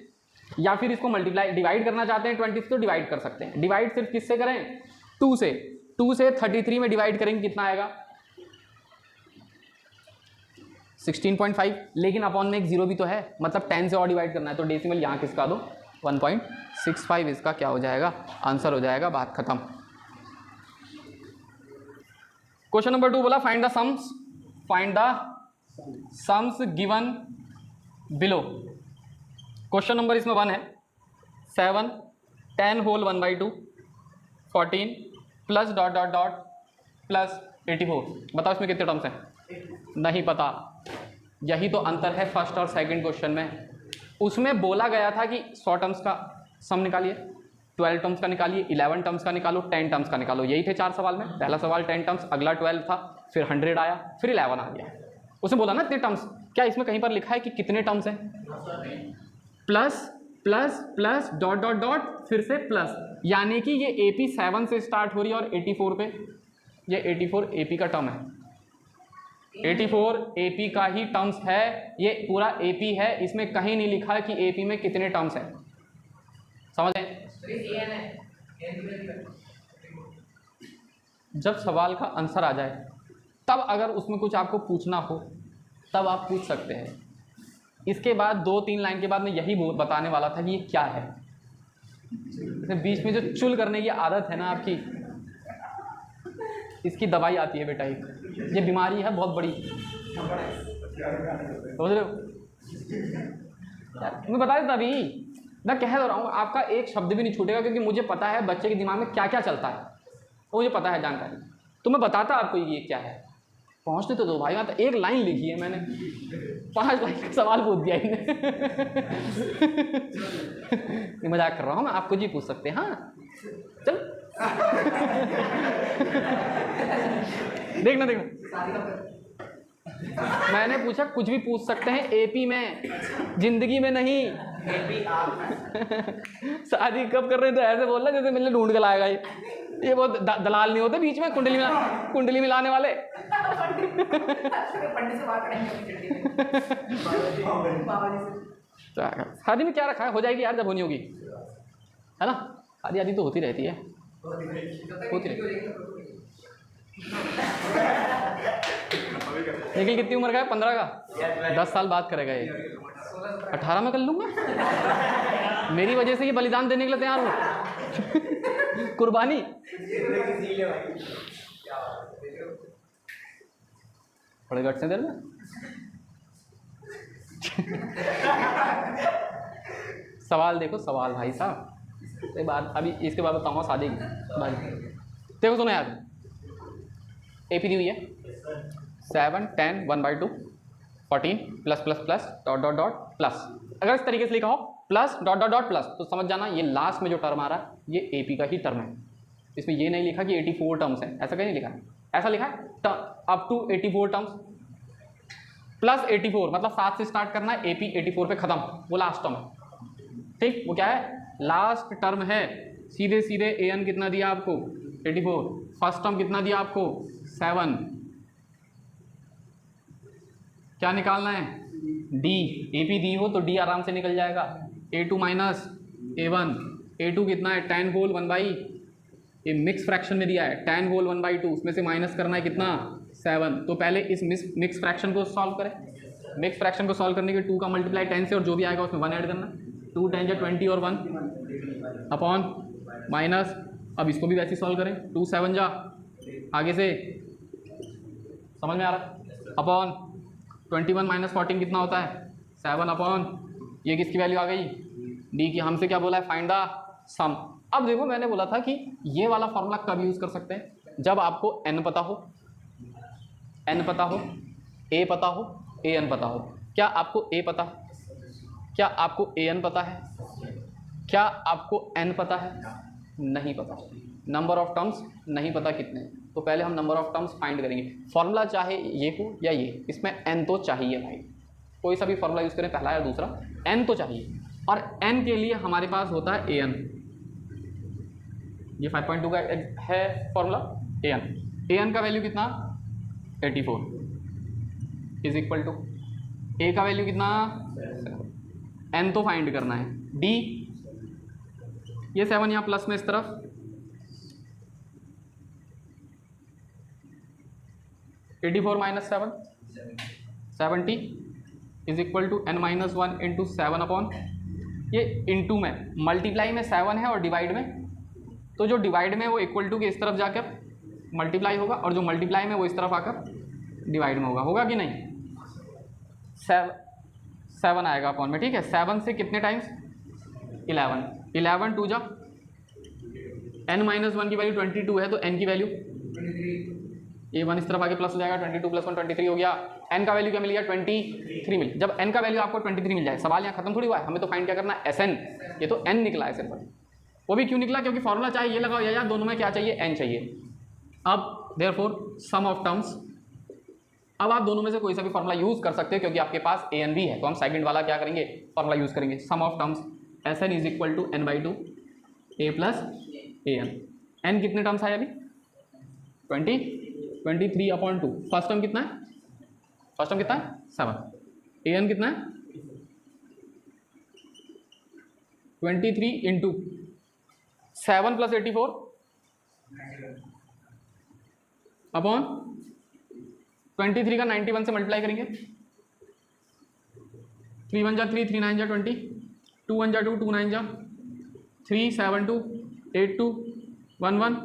या फिर इसको मल्टीप्लाई डिवाइड करना चाहते हैं 20 से तो डिवाइड कर सकते हैं। डिवाइड सिर्फ किससे करें 2 से, 2 से 33 में डिवाइड करेंगे कितना आएगा 16.5, लेकिन अपॉन में एक 0 भी तो है, मतलब 10 से और डिवाइड करना है, तो डेसिमल यहाँ किसका दो 1.65, इसका क्या हो जाएगा आंसर हो जाएगा, बात खत्म। क्वेश्चन नंबर 2 बोला find the sums given below. Question number इसमें 1 है 7 10 whole 1/2 14 plus dot dot dot plus 84। बताओ इसमें कितने टर्म्स हैं, नहीं पता। यही तो अंतर है फर्स्ट और सेकंड क्वेश्चन में। उसमें बोला गया था कि 100 टर्म्स का सम निकालिए, 12 टर्म्स का निकालिए, 11 टर्म्स का निकालो, 10 टर्म्स का निकालो। यही थे 4 सवाल में। पहला सवाल 10 टर्म्स, अगला 12 था, फिर 100 आया, फिर 11 आ गया। उसने बोला ना इतने टर्म्स, क्या इसमें कहीं पर लिखा है कि कितने टर्म्स हैं? Plus plus plus dot dot dot फिर से प्लस, यानी कि ये AP 7 से स्टार्ट हो रही है और 84 पे, ये 84 AP का टर्म है, 84 AP का ही टर्म्स है, ये पूरा AP है। इसमें कहीं नहीं लिखा है कि AP में कितने टर्म्स हैं, समझ लें। जब सवाल का आंसर आ जाए तब अगर उसमें कुछ आपको पूछना हो तब आप पूछ सकते हैं। इसके बाद 2-3 लाइन के बाद मैं यही बताने वाला था कि ये क्या है। बीच में जो चुल करने की आदत है ना आपकी, इसकी दवाई आती है बेटा, ये बीमारी है बहुत बड़ी, समझ रहे हो यार। मैं बता देता अभी, मैं कह रहा हूँ, आपका एक शब्द भी नहीं छूटेगा, क्योंकि मुझे पता है बच्चे के दिमाग में क्या क्या चलता है, वो मुझे पता है जानकारी। तो मैं बताता आपको ये क्या है, पहुँचते तो दो भाई। वहाँ तो एक लाइन लिखी है मैंने, 5 लाइन का सवाल पूछ दिया इन्हें। मजाक कर रहा हूँ मैं, आप कुछ भी पूछ सकते हैं। हाँ चल देखना मैंने पूछा कुछ भी पूछ सकते हैं AP में, जिंदगी में नहीं। शादी कब कर रहे थे ऐसे बोल रहा जैसे मिलने ढूंढ के लाएगा ये बहुत दलाल नहीं होते बीच में कुंडली मिलाने वाले। शादी में क्या रखा है, हो जाएगी यार जब होनी होगी, है ना। शादी आदि तो होती रहती है, होती रहती है। निखिल कितनी उम्र का है? 15 का, 10 साल बाद करेगा ये। 18 में कर लूँगा, मेरी वजह से ये बलिदान देने के लिए तैयार हो। कुर्बानी। बड़े गट से देर में सवाल देखो, सवाल भाई साहब। बात अभी इसके बाद बताऊँगा शादी की। देखो सुनो यार, ए पी दी हुई है 7 10 1/2 14 plus plus plus dot dot dot plus. अगर इस तरीके से लिखा हो plus dot dot dot plus तो समझ जाना ये लास्ट में जो टर्म आ रहा है ये ए पी का ही टर्म है। इसमें ये नहीं लिखा कि 84 टर्म्स हैं, ऐसा कहीं नहीं लिखा है, ऐसा लिखा है अप टू 84 टर्म्स प्लस 84, मतलब 7 से स्टार्ट करना है, AP 84 पे खत्म, वो लास्ट टर्म है। ठीक, वो क्या है, लास्ट टर्म है। सीधे सीधे AN कितना दिया आपको 84, फर्स्ट टर्म कितना दिया आपको 7, क्या निकालना है D, AP दी हो तो D आराम से निकल जाएगा, A2 माइनस A1, A2 कितना है 10 होल 1/, ये मिक्स फ्रैक्शन में दिया है 10 होल 1/2, उसमें से माइनस करना है कितना 7। तो पहले इस मिक्स फ्रैक्शन को सॉल्व करें। मिक्स फ्रैक्शन को सॉल्व करने के 2 का मल्टीप्लाई 10 से और जो भी आएगा उसमें 1 ऐड करना, 2 10 जा 20 और 1 अपॉन माइनस, अब इसको भी वैसे सॉल्व करें, 2 7 जा आगे से, समझ में आ रहा, अपॉन 21 माइनस 14 कितना होता है 7 अपॉन, ये किसकी वैल्यू आ गई D की। हमसे क्या बोला है फाइंड द सम। अब देखो मैंने बोला था कि ये वाला फॉर्मूला कब यूज़ कर सकते हैं, जब आपको n पता हो, n पता हो, a पता हो, an पता हो। क्या आपको a पता है, क्या आपको an पता है, क्या आपको n पता है, नहीं पता, नंबर ऑफ टर्म्स नहीं पता कितने, तो पहले हम नंबर ऑफ टर्म्स फाइंड करेंगे। फॉर्मूला चाहे ये हो या ये, इसमें n तो चाहिए भाई, कोई सा भी फॉर्मूला यूज़ करें पहला या दूसरा, n तो चाहिए, और n के लिए हमारे पास होता है an, ये 5.2 का है फॉर्मूला an का वैल्यू कितना 84 इज इक्वल टू a का वैल्यू कितना 7, n तो फाइंड करना है, d ये 7 यहाँ प्लस में इस तरफ, (84 minus 7) 70 is equal to n minus 1 into 7 upon, ये इंटू में, मल्टीप्लाई में 7 है और डिवाइड में, तो जो डिवाइड में वो इक्वल टू के इस तरफ जाकर मल्टीप्लाई होगा और जो मल्टीप्लाई में वो इस तरफ आकर डिवाइड में होगा, होगा कि नहीं, 7 आएगा अपॉन में, ठीक है। 7 से कितने टाइम्स 11 2 जा, n माइनस 1 की वैल्यू 22 है तो n की वैल्यू ये 1 इस तरफ आके प्लस हो जाएगा, 22 प्लस 1 23 हो गया, n का वैल्यू क्या मिल गया 23 मिल। जब n का वैल्यू आपको 23 मिल जाए, सवाल यहाँ खत्म थोड़ी हुआ है, हमें तो फाइंड क्या करना है SN, ये तो n निकला है सिर्फ, वो भी क्यों निकला, क्योंकि फॉर्मूला चाहे ये लगाओ या दोनों में क्या चाहिए n चाहिए। अब देयरफॉर सम ऑफ टर्म्स, अब आप दोनों में से कोई सा भी फॉर्मूला यूज़ कर सकते हो क्योंकि आपके पास AN भी है, तो हम सेकंड वाला क्या करेंगे फॉर्मूला यूज़ करेंगे, sum of terms SN is equal to n/2 a plus AN। n कितने टर्म्स आए अभी 23 अपॉन 2, फर्स्ट टर्म कितना है, फर्स्ट टर्म कितना है 7, AN कितना है 23 इंटू 7 प्लस 84 अपॉन 23 का 91 से मल्टीप्लाई करेंगे, 3 1 जा 3, 3 9 जा 20, 2 1 जा 2, 2 9 जा 3, 7 2 8 2 1 1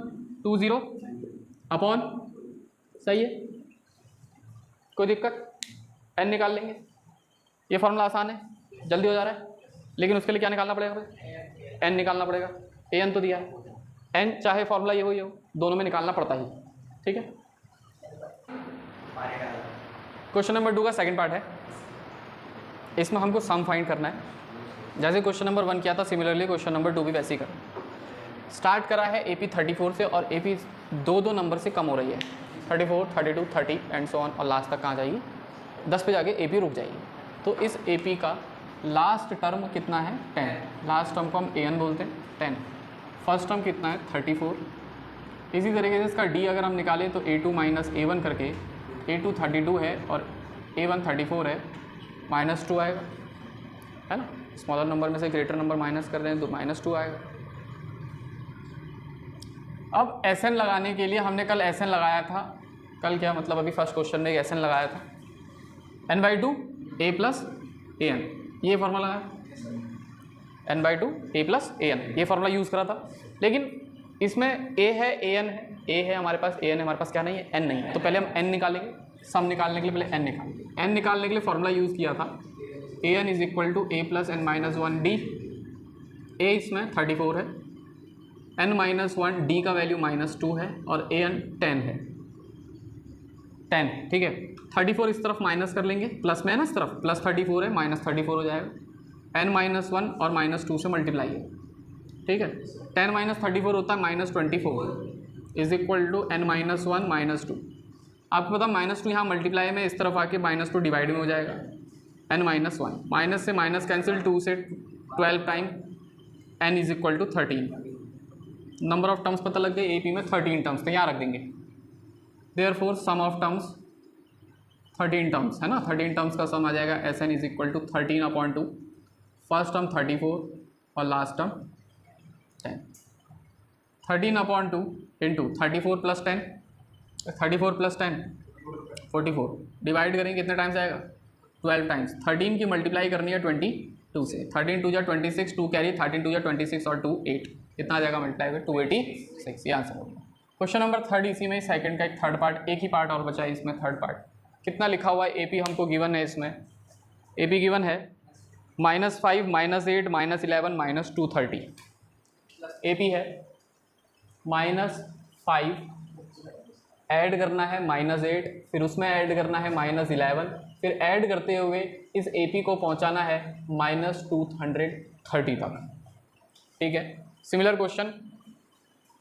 2 0 अपॉन, सही है, कोई दिक्कत, n निकाल लेंगे, ये फॉर्मूला आसान है, जल्दी हो जा रहा है, लेकिन उसके लिए क्या निकालना पड़ेगा भाई, n निकालना पड़ेगा, an तो दिया है, n चाहे फॉर्मूला ये हो, दोनों में निकालना पड़ता ही, ठीक है। क्वेश्चन नंबर 2 का सेकंड पार्ट है, इसमें हमको सम फाइंड करना है, जैसे क्वेश्चन नंबर 1 किया था सिमिलरली क्वेश्चन नंबर 2 भी वैसे ही करना। स्टार्ट करा है AP 34 से और AP दो नंबर से कम हो रही है, 34 32 30 एंड सो ऑन, और लास्ट तक कहाँ जाएगी 10 पे जाके AP रुक जाएगी। तो इस AP का लास्ट टर्म कितना है 10, लास्ट टर्म को हम AN बोलते हैं 10, फर्स्ट टर्म कितना है 34। इसी तरीके से इसका D अगर हम निकालें तो A2 माइनस A1 करके, A2 32 है और A1 34 है, -2 आएगा, है ना, स्मॉलर नंबर में से ग्रेटर नंबर माइनस कर दें तो -2 आएगा। अब SN लगाने के लिए हमने कल SN लगाया था, कल क्या मतलब अभी फर्स्ट क्वेश्चन में SN लगाया था, n/2 a प्लस AN, ये फॉर्मूला लगाया, n/2 a प्लस AN, ये फॉर्मूला यूज़ करा था, लेकिन इसमें a है AN है, a है हमारे पास, AN है हमारे पास, क्या नहीं है n नहीं है, तो पहले हम n निकालेंगे, सम निकालने के लिए पहले n निकालेंगे। n निकालने के लिए फॉर्मूला यूज़ किया था AN is equal to a plus n minus 1 d, a इसमें 34 है, n माइनस 1 d का वैल्यू -2 है और AN 10 है, 10, ठीक है। 34 इस तरफ माइनस कर लेंगे, प्लस में है ना इस तरफ, प्लस 34 है, माइनस 34 हो जाएगा। n-1 और -2 से मल्टीप्लाई है, ठीक है। 10 - 34 होता है -24 इज इक्वल टू n-1 -2। आपको पता -2 यहाँ मल्टीप्लाई में इस तरफ आके -2 डिवाइड में हो जाएगा। n-1 माइनस से माइनस कैंसिल, 2 से 12 time n is equal to 13। Number of terms पता लग गए, AP में 13 टर्म्स, तो यहाँ रख देंगे। Therefore sum of terms 13 terms है ना, 13 टर्म्स का सम आ जाएगा SN is equal to 13/2। First term 34 और लास्ट टर्म 10। 13/2 इंटू 34 + 10, 34 + 10 44, डिवाइड करेंगे कितने टाइम्स आएगा, 12 टाइम्स। 13 की मल्टीप्लाई करनी है 22 से, 13 × 2 = 26, 2 कैरी, 13 × 2 = 26 और 2 8, कितना आ जाएगा मल्टीप्लाई में 286। ये आंसर होगा। क्वेश्चन नंबर 3 इसी में सेकंड का एक थर्ड पार्ट, एक ही पार्ट और बचा है इसमें, थर्ड पार्ट। कितना लिखा हुआ है, AP हमको गिवन है, इसमें AP गिवन है -5 -8 -11 -230। AP है -5 ऐड करना है -8, फिर उसमें ऐड करना है -11, फिर ऐड करते हुए इस AP को पहुंचाना है -230 तक, ठीक है। Similar question,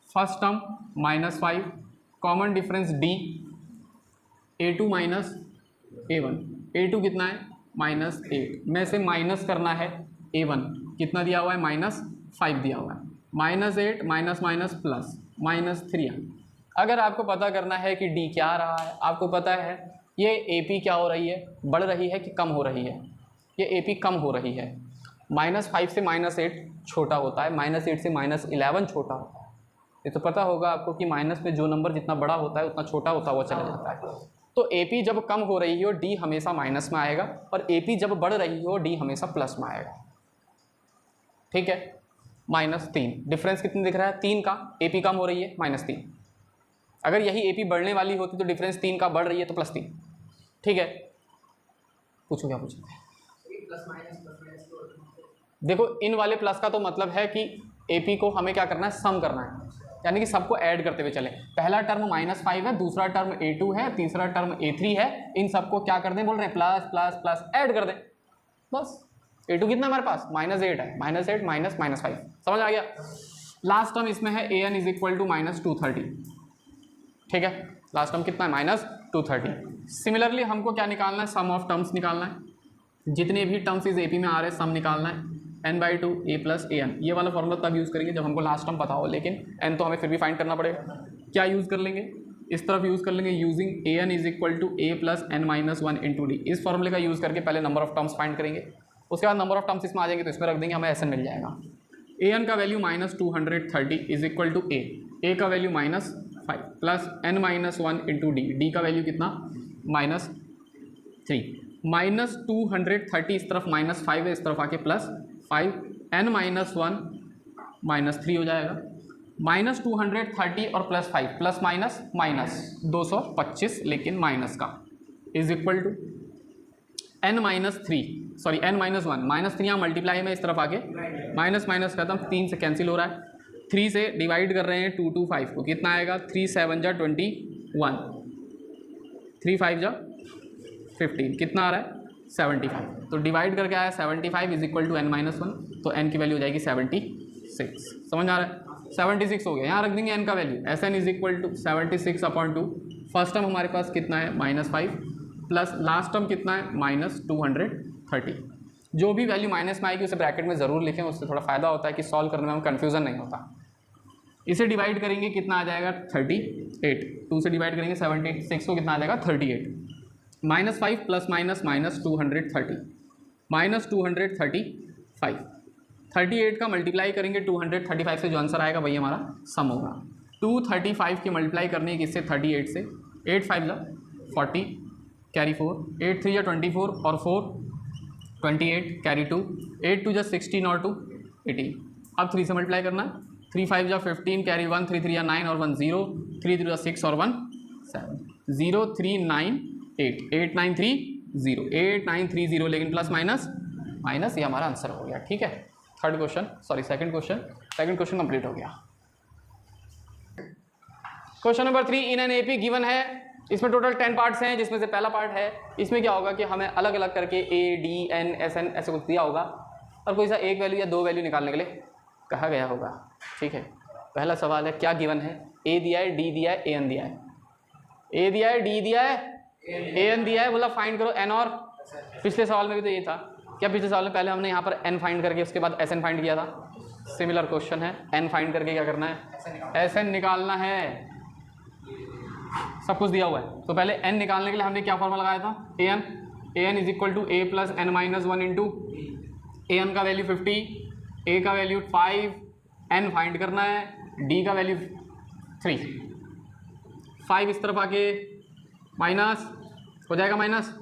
first term -5, common difference D, A2 - A1, A2 कितना है -8 में से माइनस करना है A1, कितना दिया हुआ है -5 दिया हुआ है, -8 माइनस प्लस -3। अगर आपको पता करना है कि D क्या आ रहा है, आपको पता है ये AP क्या हो रही है, बढ़ रही है कि कम हो रही है, ये AP कम हो रही है। -5 से -8 छोटा होता है, -8 से -11 छोटा होता है। ये तो पता होगा आपको कि माइनस में जो नंबर जितना बड़ा होता है उतना छोटा होता हुआ चला जाता है। तो AP जब कम हो रही हो D हमेशा माइनस में आएगा, और AP जब बढ़ रही हो D हमेशा प्लस में आएगा, ठीक है। -3, डिफरेंस कितनी दिख रहा है 3 का, AP कम हो रही है -3। अगर यही AP बढ़ने वाली होती तो डिफरेंस 3 का, बढ़ रही है तो +3, ठीक है। पूछो क्या पूछोगे। देखो इन वाले प्लस का तो मतलब है कि AP को हमें क्या करना है, सम करना है, यानी कि सबको ऐड करते हुए चले। पहला टर्म -5 है, दूसरा टर्म A2 है, तीसरा टर्म A3 है, इन सबको क्या कर दें, बोल रहे हैं प्लस प्लस प्लस ऐड कर दें, बस। A2 कितना हमारे पास -8 है, -8 -5, समझ आ गया। लास्ट टर्म इसमें है AN इज इक्वल टू -230, ठीक है। लास्ट टर्म कितना है -230। सिमिलरली हमको क्या निकालना है, सम ऑफ टर्म्स निकालना है। जितने भी टर्म्स इस AP में आ रहे हैं सम निकालना है, n/2 A + AN। ये वाला फॉर्मूला तब यूज़ करेंगे जब हमको लास्ट टर्म पता हो, लेकिन n तो हमें फिर भी फाइंड करना पड़ेगा। क्या यूज़ कर लेंगे, इस तरफ यूज़ कर लेंगे using AN is equal to A + n-1 × D। इस फॉर्मूले का यूज़ करके पहले नंबर ऑफ टर्म्स फाइंड करेंगे, उसके बाद नंबर ऑफ टर्म्स इसमें आ जाएंगे तो इसमें रख देंगे, हमें SN मिल जाएगा। AN का value -230 is equal to A का value -5 plus n-1 × D, D का वैल्यू कितना -3। -230 इस तरफ -5 है, इस तरफ आके +5, n-1 -3 हो जाएगा। -230 और +5 प्लस माइनस 225, लेकिन माइनस का is equal to n-3 sorry n-1 -3 यहाँ मल्टीप्लाई में इस तरफ आके माइनस खत्म, 3 से कैंसिल हो रहा है, 3 से डिवाइड कर रहे हैं 2 2 5 को, कितना आएगा 3 7 जा 21, 3 5 जा 15, कितना आ रहा है 75। तो डिवाइड करके आया 75 इज इक्वल टू n-1, तो n की वैल्यू हो जाएगी 76। समझ आ रहा है, 76 हो गया। यहाँ रख देंगे n का value, SN is equal to 76/2। First term हमारे पास कितना है -5 प्लस लास्ट टर्म कितना है -230। जो भी वैल्यू माइनस में आएगी उसे ब्रैकेट में ज़रूर लिखें, उससे थोड़ा फ़ायदा होता है कि सॉल्व करने में हम कन्फ्यूज़न नहीं होता। इसे डिवाइड करेंगे कितना आ जाएगा 38, 2 से डिवाइड करेंगे 76 को, कितना आ जाएगा 38। -5 प्लस माइनस -230 -235, 38 का मल्टीप्लाई करेंगे 235 से, जो आंसर आएगा वही हमारा सम होगा। 235 की मल्टीप्लाई करनी है किससे 38 से, 8 5 जा 40 कैरी 4, 8 3 जा 24 और 4 28 कैरी 2, 8 2 जा 16 और 2 18। अब 3 से मल्टीप्लाई करना है, 3 5 जा 15 कैरी 1, 3 3 जा 9 और 1 0, 3 3 जा 6 और 1 7, 0 3 9 8 8 9 3 0 8 9 3 0, लेकिन प्लस माइनस ये हमारा आंसर हो गया, ठीक है। Third question sorry second question complete हो गया। Question number 3, in an AP given है इसमें टोटल 10 पार्ट्स हैं, जिसमें से पहला पार्ट है, इसमें क्या होगा कि हमें अलग अलग करके A D N S N ऐसे कुछ दिया होगा और कोई सा एक वैल्यू या दो वैल्यू निकालने के लिए कहा गया होगा। ठीक है, पहला सवाल है क्या गिवन है, ए दिया है, डी दिया है, ए एन दिया है, ए दिया है, डी दिया है, ए एन दिया है, बोला फाइंड करो एन और, पिछले सवाल में भी तो ये था, क्या पिछले सवाल में पहले हमने यहाँ पर एन फाइंड करके उसके बाद एस एन फाइंड किया था, सिमिलर क्वेश्चन है, एन फाइंड करके क्या करना है, एस एन निकालना है, सब कुछ दिया हुआ है। तो पहले एन निकालने के लिए हमने क्या फॉर्मूला लगाया था, a n is equal to A plus N minus 1 into a n का वैल्यू 50, ए का वैल्यू 5, एन फाइंड करना है, डी का वैल्यू 3, 5 इस तरफ आके माइनस हो जाएगा, माइनस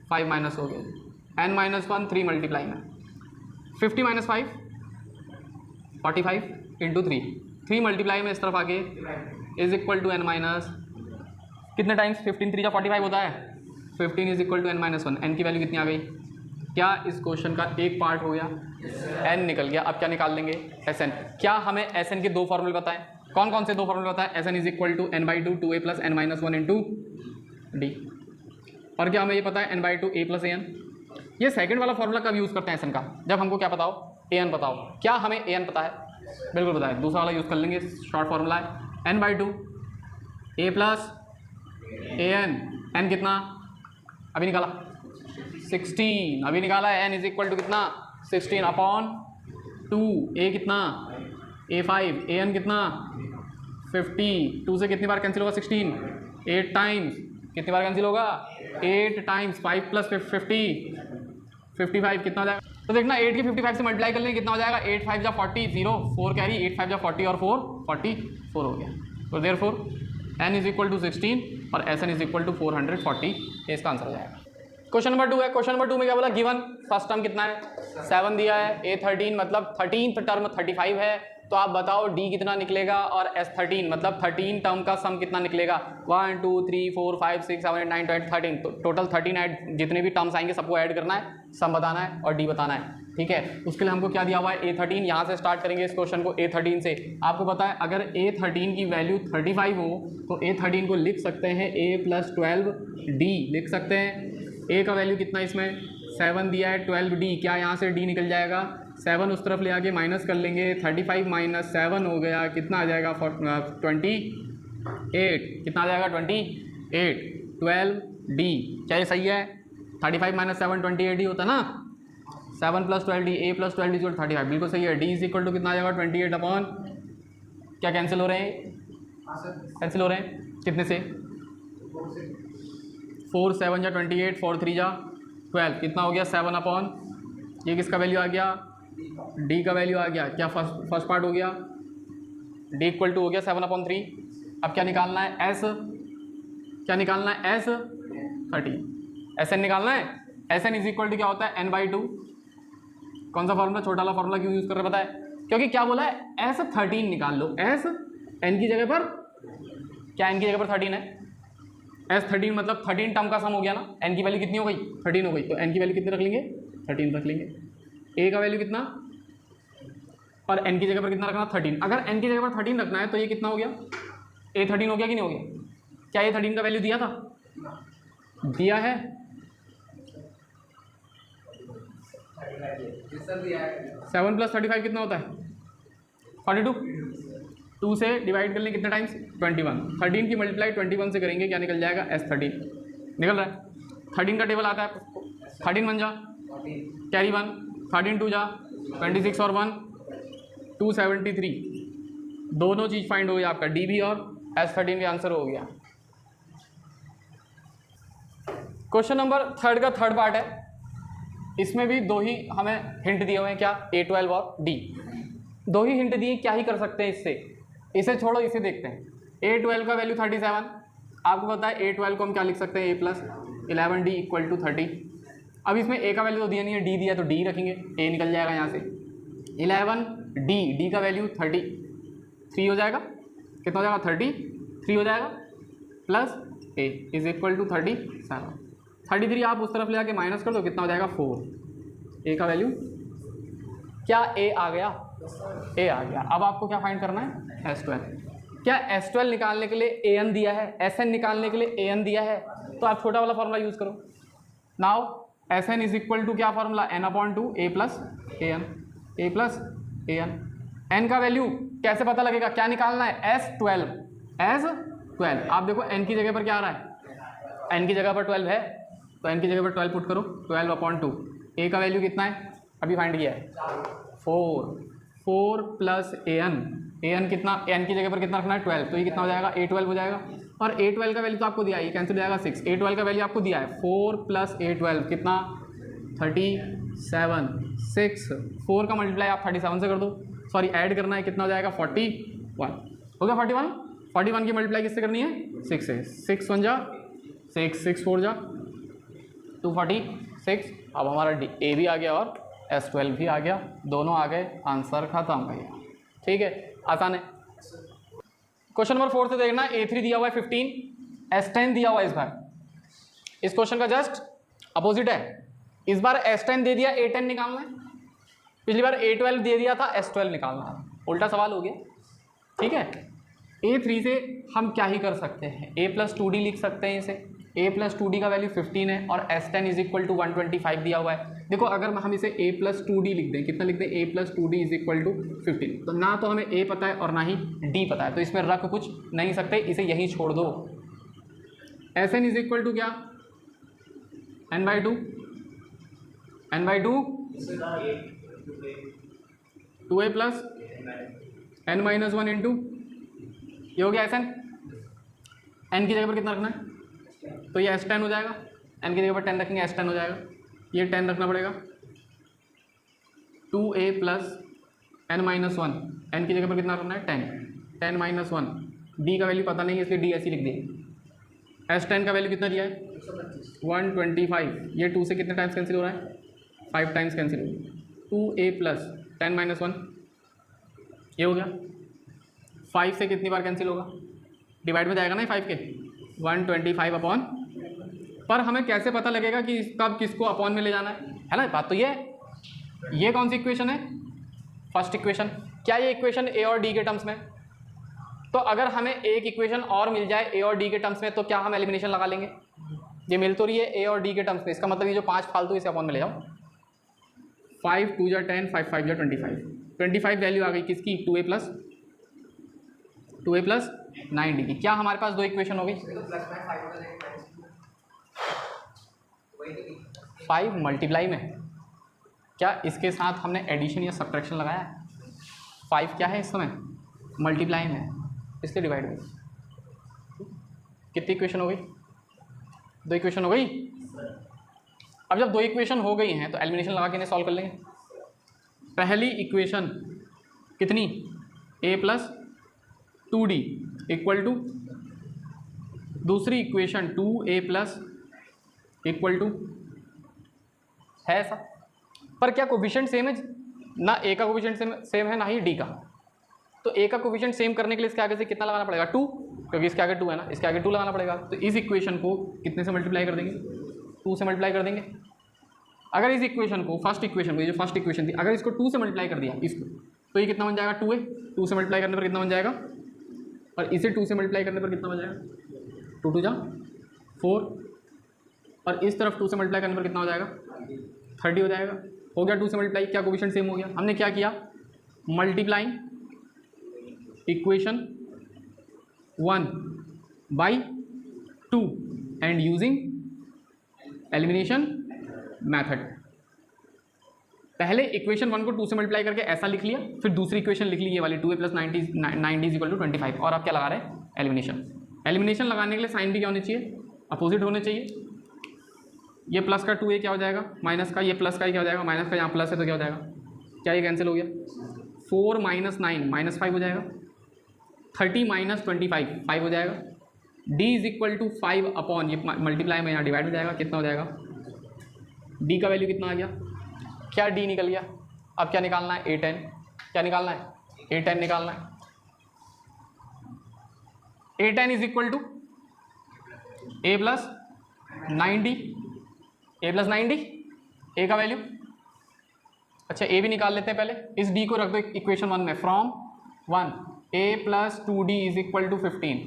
5 माइनस हो गया, एन माइनस 1 3 मल्टीप्लाई में 50 माइनस 5 45 इंटू 3 मल्टीप्लाई में इस तरफ आके is equal to N minus कितने टाइम्स 15 3 45 होता है, 15 is equal to N minus 1, N की वैल्यू कितनी आ गई, क्या इस क्वेश्चन का एक पार्ट हो गया, एन निकल गया। अब क्या निकाल लेंगे, एस एन। क्या हमें एस एन के दो फॉर्मूले बताएं, कौन कौन से दो फॉर्मूले बताएं, S N is equal to N by two 2a plus N minus 1 into D, और क्या हमें ये पता है N by two A plus A N. ये सेकंड वाला फॉर्मूला कब यूज़ करते हैं एस एन का, जब हमको क्या बताओ, ए एन बताओ। क्या हमें ए एन पता है, बिल्कुल पता है, दूसरा वाला यूज़ कर लेंगे, शॉर्ट फॉर्मूला है N by two A plus A N कितना अभी निकाला 16, अभी निकाला है, एन इज इक्वल टू कितना 16 अपॉन 2, ए कितना A5, ए एन कितना 50, 2 से कितनी बार कैंसिल होगा 16, 8 टाइम्स, कितनी बार कैंसिल होगा 8 टाइम्स, 5 प्लस 50 55 कितना हो जाएगा, तो देखना 8 की 55 से मल्टीप्लाई कर लेंगे कितना हो जाएगा, 8 5 जा 40, 0 4 कैरी, 8 5 जा 40 और 4 44 हो गया। तो therefore n is equal to 16 और S N is equal to 440, ये इसका आंसर हो जाएगा। क्वेश्चन नंबर 2 है, क्वेश्चन नंबर 2 में क्या बोला, गिवन फर्स्ट टर्म कितना है 7 दिया है, A13 मतलब 13th टर्म 35 है, तो आप बताओ D कितना निकलेगा, और S13 मतलब 13 टर्म का सम कितना निकलेगा, 1 2 3 4 5 6 7 8 9 10 13, तो टोटल 13 ऐड, जितने भी टर्म्स आएंगे सबको ऐड करना है, सम बताना है और D बताना है। ठीक है, उसके लिए हमको क्या दिया हुआ है, A13, यहाँ से स्टार्ट करेंगे इस क्वेश्चन को A13 से। आपको पता है अगर A13 की वैल्यू 35 हो तो A13 को लिख सकते हैं A प्लस 12D लिख सकते हैं। A का वैल्यू कितना इसमें 7 दिया है, 12D, क्या यहाँ से D निकल जाएगा, 7 उस तरफ ले आके माइनस कर लेंगे, 35 माइनस 7 हो गया, कितना आ जाएगा 28, कितना आ जाएगा 28, 12D, क्या ये सही है, 35 माइनस 7 28 ही होता ना, 7 plus 12D, A plus 12D 35, बिल्कुल सही है। D इज इक्वल टू कितना आ जाएगा 28 अपॉन, क्या कैंसिल हो रहे हैं, कैंसिल हो रहे हैं कितने से, 4 7 जा 28, 4 3 जा 12, कितना हो गया 7 अपॉन, ये किसका वैल्यू आ गया, D का वैल्यू आ गया, क्या फर्स्ट पार्ट हो गया, D इक्वल टू हो गया 7 अपॉन 3। अब क्या निकालना है, S, क्या निकालना है, S13, SN निकालना है। SN इज इक्वल टू क्या होता है, n/2, कौन सा फॉर्मूला, छोटा वाला फॉर्मूला क्यों यूज़ कर रहे हैं पता है, क्योंकि क्या बोला है, S13 निकाल लो, S n की जगह पर, क्या n की जगह पर 13 है, S13 मतलब 13 टर्म का सम हो गया ना, n की वैल्यू कितनी हो गई 13 हो गई, तो n की वैल्यू कितनी रख लेंगे 13 रख लेंगे, a का वैल्यू कितना, और n की जगह पर कितना रखना 13, अगर n की जगह पर 13 रखना है तो ये कितना हो गया, a13 हो गया कि नहीं हो गया, क्या ये 13 का वैल्यू दिया था, दिया है, 7 प्लस 35 कितना होता है 42, 2 से डिवाइड कर लें कितने टाइम्स 21, 13 की मल्टीप्लाई 21 से करेंगे, क्या निकल जाएगा S13 निकल रहा है, 13 का टेबल आता है, 13 1 जा कैरी 1, 13 2 जा 26 और 1 273, दोनों चीज़ फाइंड हो गई आपका, D भी और S13 का आंसर हो गया। क्वेश्चन नंबर 3 का थर्ड पार्ट है, इसमें भी दो ही हमें हिंट दिए हुए हैं, क्या A12 और D, दो ही हिंट दिए, क्या ही कर सकते हैं इससे, इसे छोड़ो इसे देखते हैं। A12 का वैल्यू 37, आपको पता है A12 को हम क्या लिख सकते हैं, A plus 11D equal to 30। अब इसमें A का वैल्यू तो दिया नहीं है, D दिया तो D रखेंगे, A निकल जाएगा यहाँ से, 11D, D का वैल्यू 33 हो जाएगा, कितना हो जाएगा 33 हो जाएगा, plus A is equal to 37, 33 आप उस तरफ ले आके माइनस कर दो, कितना हो जाएगा 4, A का वैल्यू, क्या A आ गया, A आ गया। अब आपको क्या फाइंड करना है, S12, क्या S12 निकालने के लिए an दिया है, Sn निकालने के लिए an दिया है, तो आप छोटा वाला फॉर्मूला यूज करो। Now Sn is equal to क्या formula, n/2 a plus an। n का वैल्यू कैसे पता लगेगा, क्या निकालना है, S12 आप देखो n की जगह पर क्या आ रहा है, n की जगह पर 12 है, तो n की जगह पर 12 पुट करो, 12/2। a का वैल्यू कितना है, अभी फाइंड किया है 4 प्लस an कितना, n की जगह पर कितना रखना है 12, तो ये कितना हो जाएगा, a12 हो जाएगा। और a12 का वैल्यू तो आपको दिया है, ये कैंसिल हो जाएगा 6, a12 का वैल्यू आपको दिया है 4 प्लस a12 कितना 37, 6 4 का मल्टीप्लाई आप 37 से कर दो, सॉरी ऐड करना है, कितना हो जाएगा 41 हो गया। 41 की मल्टीप्लाई किससे करनी है, 6 से, 6 1 जा 6, 6 4 जा 246। अब हमारा a भी आ गया और S12 भी आ गया, दोनों आ गए, आंसर खत्म भैया। ठीक है, आसान है। क्वेश्चन नंबर 4 से देखना, A3 दिया हुआ है 15, S10 दिया हुआ है इस बार। इस क्वेश्चन का जस्ट अपोजिट है, इस बार S10 दे दिया, A10 निकालना है। पिछली बार A12 दे दिया था, S12 निकालना है, उल्टा सवाल हो गया। ठीक है, A3 से हम क्या ही कर सकते हैं, a प्लस 2d लिख सकते हैं इसे, a प्लस 2d का वैल्यू 15 है और S10 इज इक्वल टू 125 दिया हुआ है। देखो अगर हम इसे a प्लस 2d लिख दें, कितना लिख दें, a plus 2d is equal to 15, तो ना तो हमें a पता है और ना ही d पता है, तो इसमें रख कुछ नहीं सकते, इसे यहीं छोड़ दो। Sn इज इक्वल टू क्या, n/2 2a plus n-1 into, ये हो गया Sn। n की जगह पर कितना रखना है, तो ये S10 हो जाएगा, n की जगह पर 10 रखेंगे, S10 हो जाएगा, ये 10 रखना पड़ेगा, 2a प्लस n-1, n की जगह पर कितना रखना है 10 -1, d का वैल्यू पता नहीं है इसलिए d ऐसी लिख दिए। S10 का वैल्यू कितना दिया है 125, ये 2 से कितने टाइम्स कैंसिल हो रहा है, 5 टाइम्स कैंसिल हो रहा है, 2a प्लस 10 -1 ये हो गया, 5 से कितनी बार कैंसिल होगा, डिवाइड में जाएगा ना 5 के, 125 अपॉन, पर हमें कैसे पता लगेगा कि कब किसको अपॉन में ले जाना है ना, बात तो ये कौन सी इक्वेशन है, फर्स्ट इक्वेशन। क्या ये इक्वेशन a और d के टर्म्स में, तो अगर हमें एक इक्वेशन और मिल जाए a और d के टर्म्स में तो क्या हम एलिमिनेशन लगा लेंगे, ये मिल तो रही है a और d के टर्म्स में, इसका मतलब ये जो 5 फालतू इसे अपॉन में ले जाओ, 5 2 जा 10, 5 5 जा 25 वैल्यू आ गई किसकी, 2a प्लस 9d की। क्या हमारे पास दो इक्वेशन हो गई, 5 मल्टीप्लाई में, क्या इसके साथ हमने एडिशन या सब्ट्रैक्शन लगाया है, 5 क्या है इस समय मल्टीप्लाई में, इसलिए डिवाइड हुई। कितनी इक्वेशन हो गई, 2 इक्वेशन हो गई। अब जब 2 इक्वेशन हो गई हैं तो एलिमिनेशन लगा के इन्हें सॉल्व कर लेंगे। पहली इक्वेशन कितनी, a plus 2d equal to, दूसरी equation 2a plus equal to है ऐसा, पर क्या कोफिशिएंट सेम है, ना a का कोफिशिएंट सेम है ना ही d का, तो a का कोफिशिएंट सेम करने के लिए इसके आगे से कितना लगाना पड़ेगा 2, क्योंकि इसके आगे 2 है ना, इसके आगे 2 लगाना पड़ेगा, तो इस इक्वेशन को कितने से मल्टीप्लाई कर देंगे, 2 से मल्टीप्लाई कर देंगे। अगर इस इक्वेशन को, फर्स्ट इक्वेशन को, ये जो फर्स्ट इक्वेशन थी, अगर इसको 2 से मल्टीप्लाई कर दिया इसको, तो ये कितना बन जाएगा 2a, 2 से मल्टीप्लाई करने पर कितना बन जाएगा, और इसे 2 से मल्टीप्लाई करने पर कितना बन जाएगा, 2 2 जा 4, और इस तरफ 2 से मल्टीप्लाई करने पर कितना हो जाएगा 30 हो जाएगा। हो गया 2 से मल्टीप्लाई, क्या कोफिशिएंट सेम हो गया। हमने क्या किया, multiplying equation 1 by 2 and using elimination method. पहले इक्वेशन 1 को 2 से मल्टीप्लाई करके ऐसा लिख लिया, फिर दूसरी इक्वेशन लिख ली ये वाली 2a plus 9d is equal to 25, और आप क्या लगा रहे हैं एलिमिनेशन लगाने के लिए साइन भी क्या होने चाहिए, अपोजिट होने चाहिए। ये प्लस का 2a क्या हो जाएगा, माइनस का, ये प्लस का ही क्या हो जाएगा, माइनस का यहाँ प्लस है तो क्या हो जाएगा, क्या ये कैंसिल हो गया, 4 - 9 -5 हो जाएगा, 30 - 25 5 हो जाएगा, d is equal to 5 upon, ये मल्टीप्लाई में यहाँ डिवाइड हो जाएगा, कितना हो जाएगा, d का वैल्यू कितना आ गया, क्या d निकल गया। अब क्या निकालना है, a10, क्या निकालना है, a10 निकालना है। a10 is equal to a plus 9d, a का वैल्यू, अच्छा a भी निकाल लेते हैं पहले, इस d को रख दो इक्वेशन 1 में, from 1 A plus 2d is equal to 15,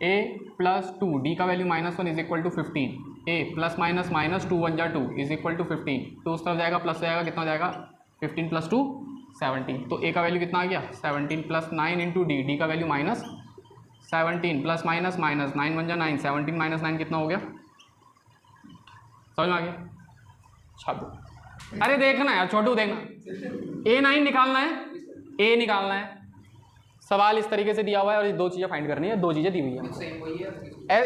A plus 2d का value -1 is equal to 15, A plus minus minus 2 1 जा 2 इज इक्वल टू 15, तो उस तरफ जाएगा प्लस हो जाएगा, कितना हो जाएगा 15 प्लस 2 17, तो ए का वैल्यू कितना आ गया 17 प्लस 9 इंटू डी, डी का वैल्यू -17 प्लस माइनस माइनस 9 1 जा 9, 17 माइनस 9 कितना हो गया, समझ में आ गया। छाप दो, अरे देखना यार छोटू, देखना A9 निकालना है, ए निकालना है, सवाल इस तरीके से दिया हुआ है और ये दो चीज़ें फाइंड करनी है, दो चीज़ें दी हुई है।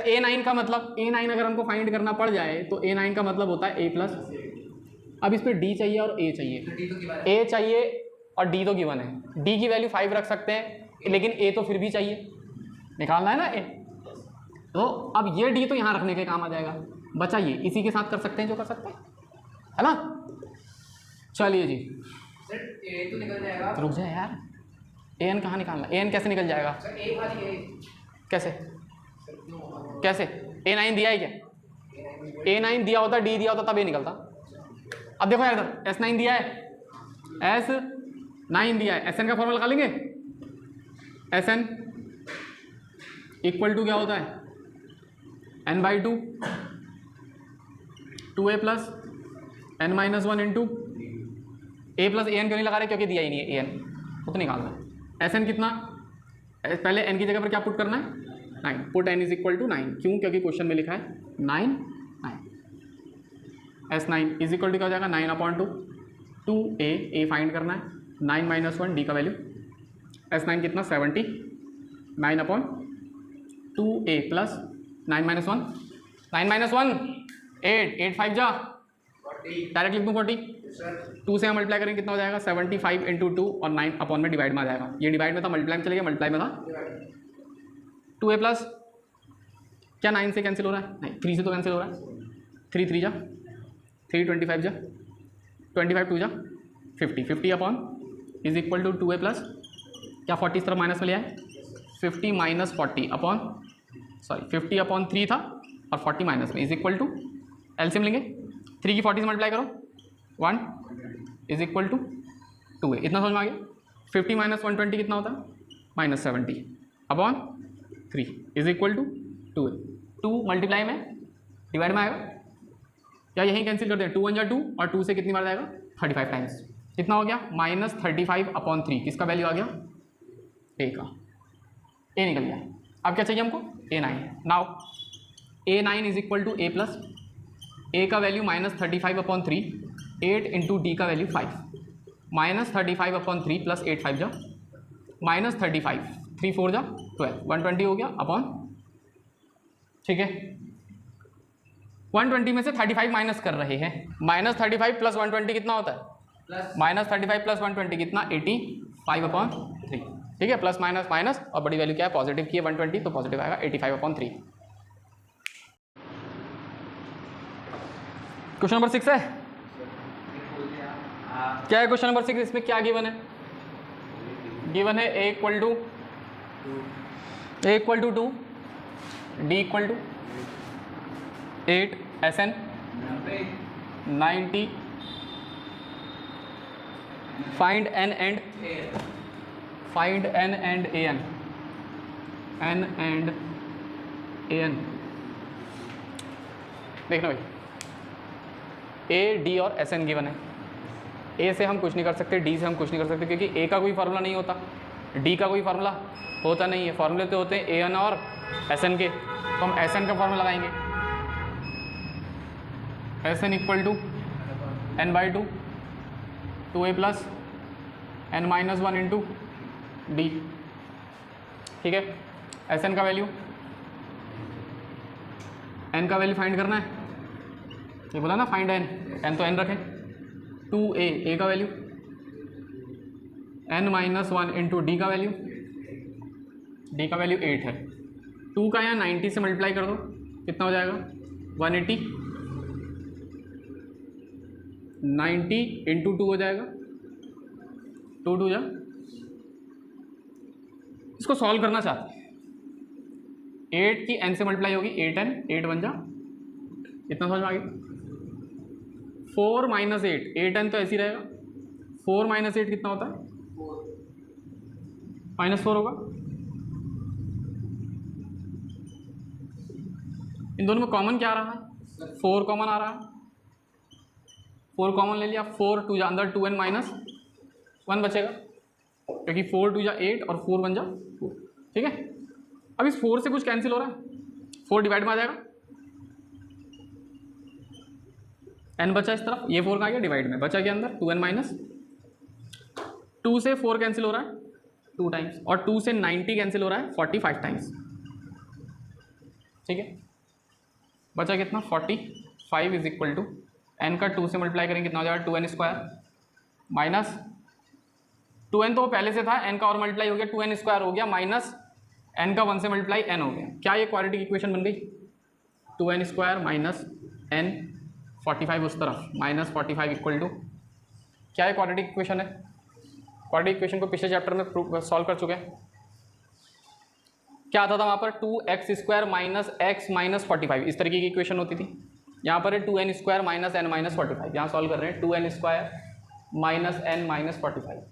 A9 का मतलब, A9 अगर हमको फाइंड करना पड़ जाए तो A9 का मतलब होता है A प्लस, अब इस पर D चाहिए और A चाहिए, A चाहिए और D तो गिवन है, D की वैल्यू 5 रख सकते हैं लेकिन A तो फिर भी चाहिए, निकालना है ना A, तो अब ये D तो यहाँ रखने के काम आ जाएगा, बचा ये इसी के साथ कर सकते हैं जो कर सकते हैं, है ना। चलिए जी सर ए तो निकल जाएगा, रुक जाए यार, एन कहाँ निकालना, एन कैसे निकल जाएगा, सर ए खाली है, कैसे सर क्यों होगा, कैसे, A9 दिया है क्या, A9 दिया होता, D दिया होता तब ये निकलता। अब देखो यार इधर S9 दिया है, S9 दिया है, SN का फॉर्मूला लगा लेंगे, SN इक्वल टू क्या होता है n/2 2a plus n-1 into a plus an क्यों नहीं लगा रहे, क्योंकि दिया ही नहीं है an, वो तो निकालना है। SN कितना, पहले n की जगह पर क्या पुट करना है 9, put n is equal to 9, क्यों, क्योंकि क्वेश्चन में लिखा है 9 9, S9 इज इक्वल टू क्या हो जाएगा 9/2, 2a, a फाइंड करना है, 9 - 1 d का वैल्यू, S9 कितना 70, 9/2a प्लस 9 - 1, 9 - 1 8, 8 5 जा, डायरेक्ट लिख दूँ 40, सर 2 से हम मल्टीप्लाई करेंगे कितना हो जाएगा 75 इंटू 2 और 9 अपॉन में डिवाइड में आ जाएगा, ये डिवाइड में था मल्टीप्लाई में चलेगा, मल्टीप्लाई में था 2a प्लस क्या 9 से कैंसिल हो रहा है, नहीं 3 से तो कैंसिल हो रहा है, 3 3 जा 3 25 जा 25 2 जा 50, 50 upon is equal to 2a plus क्या 40 इस तरफ माइनस में लिया है 50 माइनस 40 अपॉन, सॉरी 50 अपॉन 3 था और 40 माइनस में इज इक्वल टू, एलसीएम लेंगे 3 की 40 से मल्टीप्लाई करो 1 इज इक्वल टू 2a, इतना समझ में आ गया। 50 माइनस 120 कितना होता है -70 upon 3 is equal to 2a, 2 multiply में डिवाइड में आएगा, या यहीं कैंसिल कर दें, 2 1 जा 2 और 2 से कितनी बार जाएगा 35 टाइम्स, कितना हो गया -35 अपॉन 3, किसका वैल्यू आ गया a का, a निकल गया। अब क्या चाहिए हमको A9, now A9 is equal to a plus, a का वैल्यू -35 अपॉन 3, 8 इंटू डी का वैल्यू 5, -35 अपॉन 3 प्लस 8 5 जा -35, 3 4 जा 12, 120 हो गया अपॉन, ठीक है 120 में से 35 माइनस कर रहे हैं, -35 प्लस 120 कितना होता है, प्लस -35 प्लस 120 कितना 85 अपॉन 3, ठीक है, प्लस माइनस माइनस और बड़ी वैल्यू क्या है पॉजिटिव की है 120, तो पॉजिटिव आएगा 85 अपॉन 3। क्वेश्चन नंबर 6 है, क्या है क्वेश्चन नंबर 6, इसमें क्या गिवन है, गिवन है a equal to 2, d equal to 8, SN 90, find n and an, n and an, देखना भाई a d और SN गिवन है, a से हम कुछ नहीं कर सकते, d से हम कुछ नहीं कर सकते, क्योंकि a का कोई फार्मूला नहीं होता, d का कोई फार्मूला होता नहीं है, फार्मूले तो होते हैं an और SN के, तो हम SN का फार्मूला लगाएंगे, SN equal to n/2 2a plus n-1 into D, ठीक है, SN का वैल्यू, n का वैल्यू फाइंड करना है, ये बोला ना फाइंड n तो n रखें, 2a, a का वैल्यू, n-1 इंटू डी का वैल्यू, d का वैल्यू 8 है, 2 का यहाँ 90 से मल्टीप्लाई कर दो कितना हो जाएगा 180, 90 इंटू 2 हो जाएगा 2 2 जा, इसको सॉल्व करना चाहते हैं, 8 की n से मल्टीप्लाई होगी 8n, 8 1 जा, इतना समझ में आ गया, 4 - 8, 8n तो ऐसे ही रहेगा, 4 - 8 कितना होता है -4 होगा। इन दोनों में कॉमन क्या आ रहा है? 4 कॉमन आ रहा है। 4 कॉमन ले लिया, 4 2 जा अंदर 2n माइनस 1 बचेगा, क्योंकि 4 2 जा 8 और 4 1 जा 4। ठीक है, अब इस 4 से कुछ कैंसिल हो रहा है, 4 डिवाइड में आ जाएगा, n बचा इस तरफ, ये 4 का आ गया डिवाइड में, बचा क्या अंदर 2n माइनस 2 से 4 कैंसिल हो रहा है 2 टाइम्स, और 2 से 90 कैंसिल हो रहा है 45 टाइम्स। ठीक है, बचा कितना 45 इज इक्वल टू n का 2 से मल्टीप्लाई करेंगे कितना हो जाएगा 2n स्क्वायर माइनस 2n तो पहले से था, n का और मल्टीप्लाई हो गया 2n स्क्वायर हो गया, माइनस n का 1 से मल्टीप्लाई n हो गया। क्या ये क्वाड्रेटिक इक्वेशन बन गई? 2n स्क्वायर माइनस n 45 उस तरफ माइनस 45 इक्वल टू क्या ये क्वाड्रेटिक इक्वेशन है? क्वाड्रेटिक इक्वेशन को पिछले चैप्टर में सॉल्व कर चुके हैं। क्या आता था वहाँ पर 2x square minus x minus 45, इस तरीके की इक्वेशन होती थी। यहाँ पर है 2n square minus n minus 45, यहाँ सॉल्व कर रहे हैं 2n square minus n minus 45।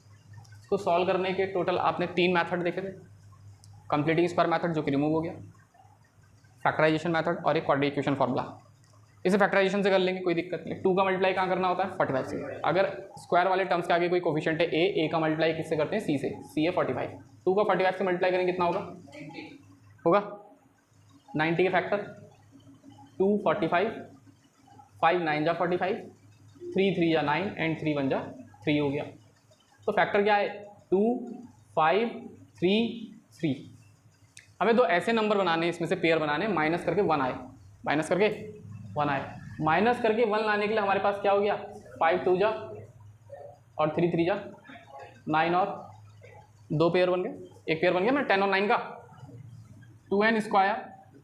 इसको सॉल्व करने के टोटल आपने 3 मेथड देखे थे, कंप्लीटिंग स्क्वायर मेथड जो कि रिमूव हो गया, फैक्टराइजेशन मेथड और एक क्वाड्रेटिक इक्वेशन फार्मूला। इसे फैक्टराइजेशन से कर लेंगे, कोई दिक्कत नहीं। 2 का मल्टीप्लाई कहाँ करना होता है 45 से। अगर स्क्वायर वाले टर्म्स के आगे कोई कोफिशिएंट है a का मल्टीप्लाई किससे करते हैं c से, c है 45, 2 का 45 से मल्टीप्लाई करेंगे कितना होगा 90 के फैक्टर 2 45 5 9 जा 45 3 3 जा 9 एंड 3 1 जा 3 हो गया। तो फैक्टर क्या है 2 5 3 3। हमें 2 ऐसे नंबर बनाने, इसमें से पेयर बनाने, माइनस करके 1 आए, माइनस करके 1 आए, माइनस करके 1 लाने के लिए हमारे पास क्या हो गया 5 2 जा और 3 3 जा 9 और 2 पेयर बन गए, एक पेयर बन गया मैं 10 और 9 का। 2n स्क्वायर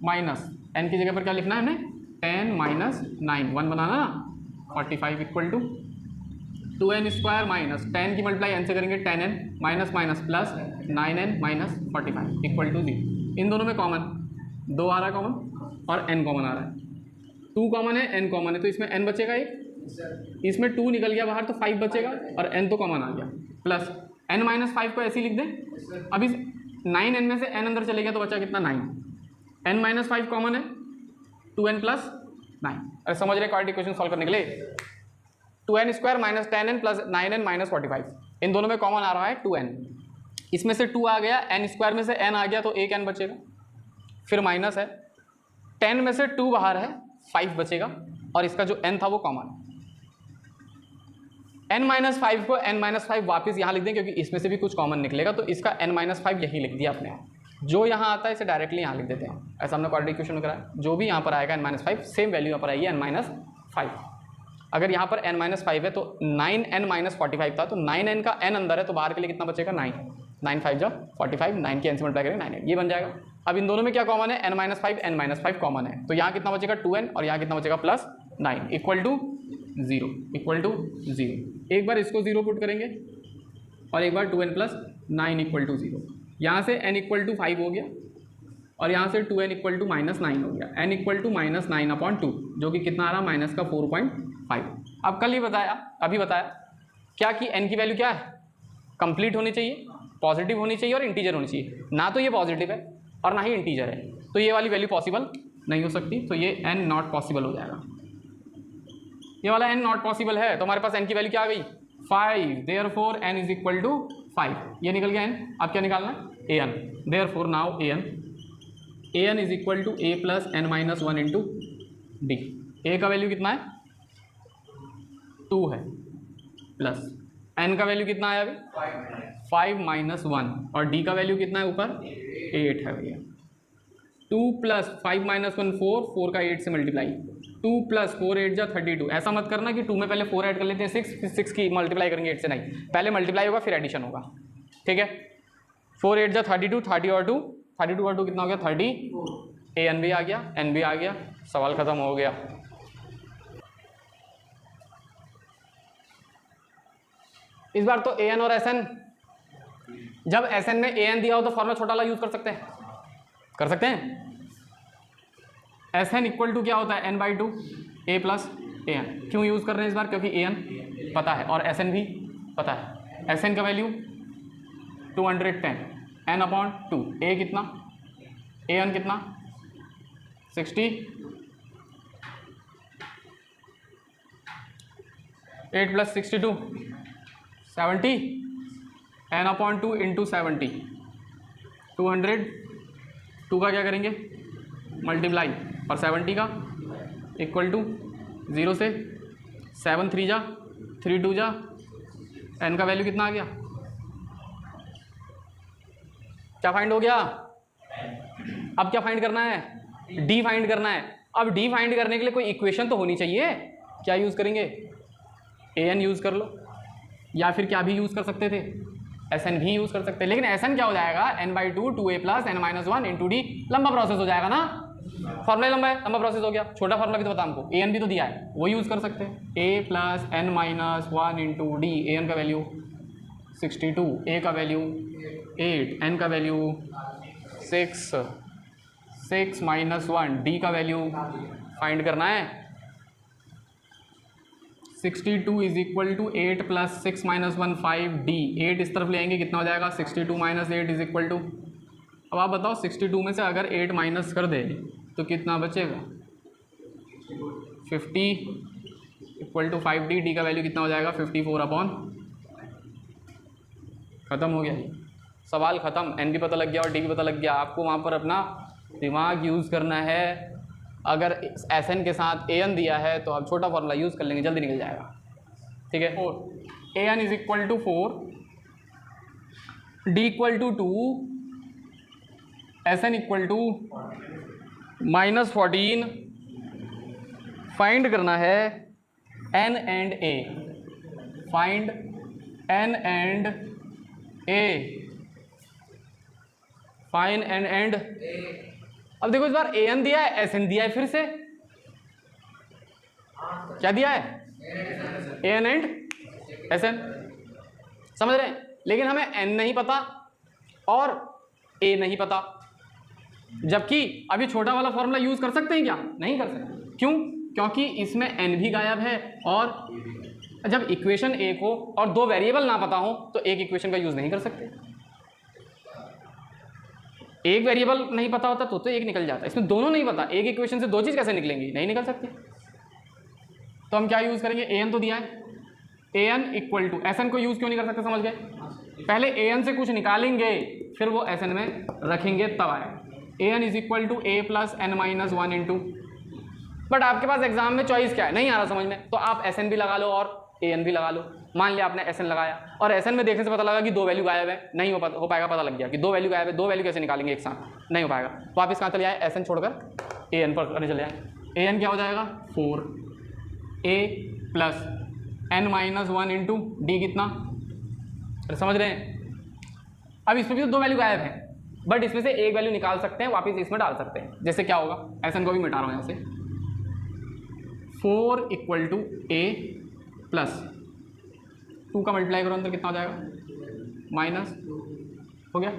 माइनस n की जगह पर क्या लिखना है हमने 10 माइनस 9, 1 बनाना ना 45 equal to 2n square minus 10 की मल्टीप्लाई n से करेंगे 10n minus minus plus 9n minus 45 equal to 0। इन दोनों में कॉमन 2 आ रहा है कॉमन और n कॉमन आ रहा है, 2 कॉमन है n कॉमन है, तो इसमें n बचेगा एक, इसमें 2 निकल गया बाहर तो 5 बचेगा और n तो कॉमन आ गया, प्लस n माइनस 5 को ऐसे ही लिख दें। अब इस 9n में से n अंदर चले गया तो बचा कितना 9, n माइनस 5 कॉमन है 2n प्लस 9। अरे समझ रहे क्वाड्रेटिक इक्वेशन सॉल्व करने के लिए 2n square minus 10n plus 9n minus 45, इन दोनों में कॉमन आ रहा है 2n, इसमें से 2 आ गया, n स्क्वायर में से n आ गया तो एक n बचेगा, फिर माइनस है 10 में से 2 बाहर है 5 बचेगा और इसका जो n था वो कॉमन। n माइनस 5 को n माइनस 5 वापस यहाँ लिख दें क्योंकि इसमें से भी कुछ कॉमन निकलेगा, तो इसका n माइनस 5 यही लिख दिया आपने, जो यहाँ आता है इसे डायरेक्टली यहाँ लिख देते हैं। ऐसा हमने क्वाड्रेटिक इक्वेशन में कराया, जो भी यहाँ पर आएगा n माइनस 5 सेम वैल्यू यहाँ पर आएगी n माइनस 5। अगर यहाँ पर n माइनस 5 है तो 9n माइनस 45 था, तो 9n का n अंदर है तो बाहर के लिए कितना बचेगा 9, 9 5 जा 45, 9 की n से मल्टीप्लाई करेंगे 9n, ये बन जाएगा। अब इन दोनों में क्या कॉमन है n minus 5, n minus 5 common है, तो यहाँ कितना बचेगा 2n और यहाँ कितना बचेगा प्लस 9 इक्वल टू 0। एक बार इसको 0 पुट करेंगे और एक बार 2n प्लस 9 इक्वल टू 0। यहाँ से n इक्वल टू 5 हो गया और यहाँ से 2n इक्वल टू माइनस 9 हो गया, n इक्वल टू माइनस 9/2 जो कि कितना आ रहा माइनस का 4.5। अब कल ही बताया, अभी बताया क्या कि n की वैल्यू क्या है कंप्लीट होनी चाहिए, पॉजिटिव होनी चाहिए और इंटीजर होनी चाहिए, ना तो ये पॉजिटिव है और ना ही इंटीजर है, तो ये वाली वैल्यू पॉसिबल नहीं हो सकती, तो ये n नॉट पॉसिबल हो जाएगा। ये वाला n नॉट पॉसिबल है तो हमारे पास n की वैल्यू क्या आ गई 5, therefore n is equal to 5, ये निकल गया n। अब क्या निकालना है an, therefore now an is equal to a plus n minus 1 into D. a का वैल्यू कितना है 2 है, प्लस n का वैल्यू कितना आया अभी 5 माइनस 1 और d का वैल्यू कितना है ऊपर 8 है भैया। 2 प्लस 5 माइनस 1 4 का 8 से मल्टीप्लाई, 2 प्लस 4 8 जा 32। ऐसा मत करना कि 2 में पहले 4 ऐड कर लेते हैं 6, फिर 6 की मल्टीप्लाई करेंगे 8 से, नहीं, पहले मल्टीप्लाई होगा फिर एडिशन होगा, ठीक है। 4 8 जा 32, 30 और 2 32 और 2 कितना हो गया 30, an भी आ गया n भी आ गया, सवाल खत्म हो गया। इस बार तो an और sn, जब sn में an दिया हो तो फॉर्मूला छोटा वाला यूज कर सकते हैं। Sn इक्वल टू क्या होता है n/2 a प्लस an। क्यों यूज़ कर रहे हैं इस बार, क्योंकि an पता है और Sn भी पता है। Sn का वैल्यू 210, n अपॉन 2, a कितना, an कितना 60, 8 + 62 70, n अपॉन 2 इंटू 70 200, 2 का क्या करेंगे मल्टीप्लाई और 70 का इक्वल टू 0 से 7 3 जा 3 2 जा, n का वैल्यू कितना आ गया, क्या फाइंड हो गया। अब क्या फाइंड करना है, d फाइंड करना है। अब d फाइंड करने के लिए कोई इक्वेशन तो होनी चाहिए, क्या यूज़ करेंगे, an यूज़ कर लो, या फिर क्या भी यूज़ कर सकते थे, Sn भी यूज़ कर सकते हैं। लेकिन Sn क्या हो जाएगा, n/2 2a + n - 1 into D, लंबा प्रोसेस हो जाएगा ना, फॉर्मूला लंबा है, लंबा प्रोसेस हो गया। छोटा फॉर्मूला भी तो पता हमको, an भी तो दिया है, वो यूज़ कर सकते हैं। a + n - 1 into D, an का वैल्यू 62, a का वैल्यू 8, n का वैल्यू 6 6 - 1, d का वैल्यू फाइंड करना है। 62 = 8 + 6 - 1 5, d 8 इस तरफ ले आएंगे, कितना हो जाएगा 62 - 8 = अब आप बताओ 62 में से अगर 8 माइनस कर दे तो कितना बचेगा, 50 = 5d, d का वैल्यू कितना हो जाएगा 54/, ख़त्म हो गया सवाल, ख़त्म। n भी पता लग गया और d भी पता लग गया। आपको वहाँ पर अपना दिमाग यूज़ करना है। अगर Sn के साथ an दिया है तो आप छोटा फार्मूला यूज़ कर लेंगे, जल्दी निकल जाएगा, ठीक है। 4 an = 4, d = 2, Sn = -14, फाइंड करना है n and a, find n and a, find n and. अब देखो इस बार an दिया है, Sn दिया है, फिर से क्या दिया है, an एंड Sn, समझ रहे हैं। लेकिन हमें n नहीं पता और a नहीं पता, जबकि अभी छोटा वाला फॉर्मूला यूज़ कर सकते हैं क्या, नहीं कर सकते। क्यों, क्योंकि इसमें n भी गायब है, और जब इक्वेशन एक हो और दो वेरिएबल ना पता हो तो एक इक्वेशन का यूज़ नहीं कर सकते। एक वेरिएबल नहीं पता होता तो एक निकल जाता, इसमें दोनों नहीं पता, एक इक्वेशन से दो चीज़ कैसे निकलेंगी, नहीं निकल सकती। तो हम क्या यूज़ करेंगे, an तो दिया है, an = Sn को यूज़ क्यों नहीं कर सकते, समझ गए। पहले an से कुछ निकालेंगे फिर वो Sn में रखेंगे तब आए। an = a + n - 1 into, but आपके पास एग्जाम में चॉइस क्या है, नहीं आ रहा समझ में, तो आप Sn भी लगा लो और an भी लगा लो। मान लिया आपने Sn लगाया और Sn में देखने से पता लगा कि दो वैल्यू गायब है, नहीं हो पाएगा, पता लग गया कि दो वैल्यू गायब है, दो वैल्यू कैसे निकालेंगे एक साथ, नहीं हो पाएगा। वापस कहाँ चले आए, Sn छोड़कर an पर करने चले आए। an क्या हो जाएगा 4, a + n - 1 इंटू d कितना, अरे समझ रहे हैं। अब इसमें भी तो दो वैल्यू गायब है, बट इसमें से एक वैल्यू निकाल सकते हैं, वापस इसमें डाल सकते हैं। जैसे क्या होगा, Sn को भी मिटा रहा हूँ यहाँ से, 4 = a + 2 का मल्टीप्लाई करो अंदर, कितना हो जाएगा माइनस, हो गया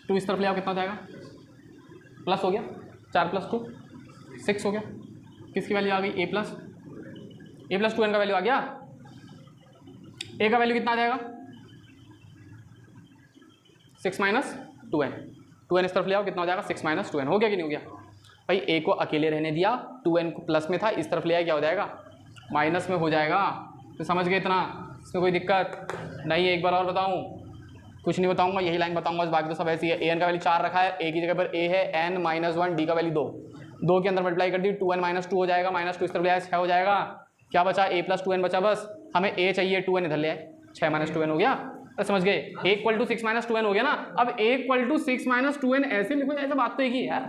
2 इस तरफ ले आओ, कितना हो जाएगा प्लस, हो गया 4 + 2 6 हो गया। किसकी वैल्यू आ गई, a + 2n का वैल्यू आ गया। a का वैल्यू कितना आ जाएगा 6 - 2n, 2n इस तरफ ले आओ, कितना हो जाएगा 6 - 2n, हो गया कि नहीं हो गया भाई। a को अकेले रहने दिया, 2n को प्लस में था, इस तरफ ले आया, क्या हो जाएगा माइनस में हो जाएगा। तो समझ गए इतना, इसमें कोई दिक्कत नहीं है। एक बार और बताऊं, कुछ नहीं बताऊंगा, यही लाइन बताऊंगा, बाकी तो सब ऐसी है। an का वैल्यू 4 रखा है, a की जगह पर a है, n - 1, d का वैल्यू 2, 2 के अंदर मल्टीप्लाई कर दी, 2n - 2 हो जाएगा, -2 इस तरफ ले आया, 6 हो जाएगा। क्या बचा, a + 2n बचा, बस हमें a चाहिए, 2n इधर ले आए, 6 - 2n हो गया। तो समझ गए, a = 6 - 2n हो गया ना। अब a = 6 - 2n ऐसे लिखो, ऐसे बात तो एक ही है यार।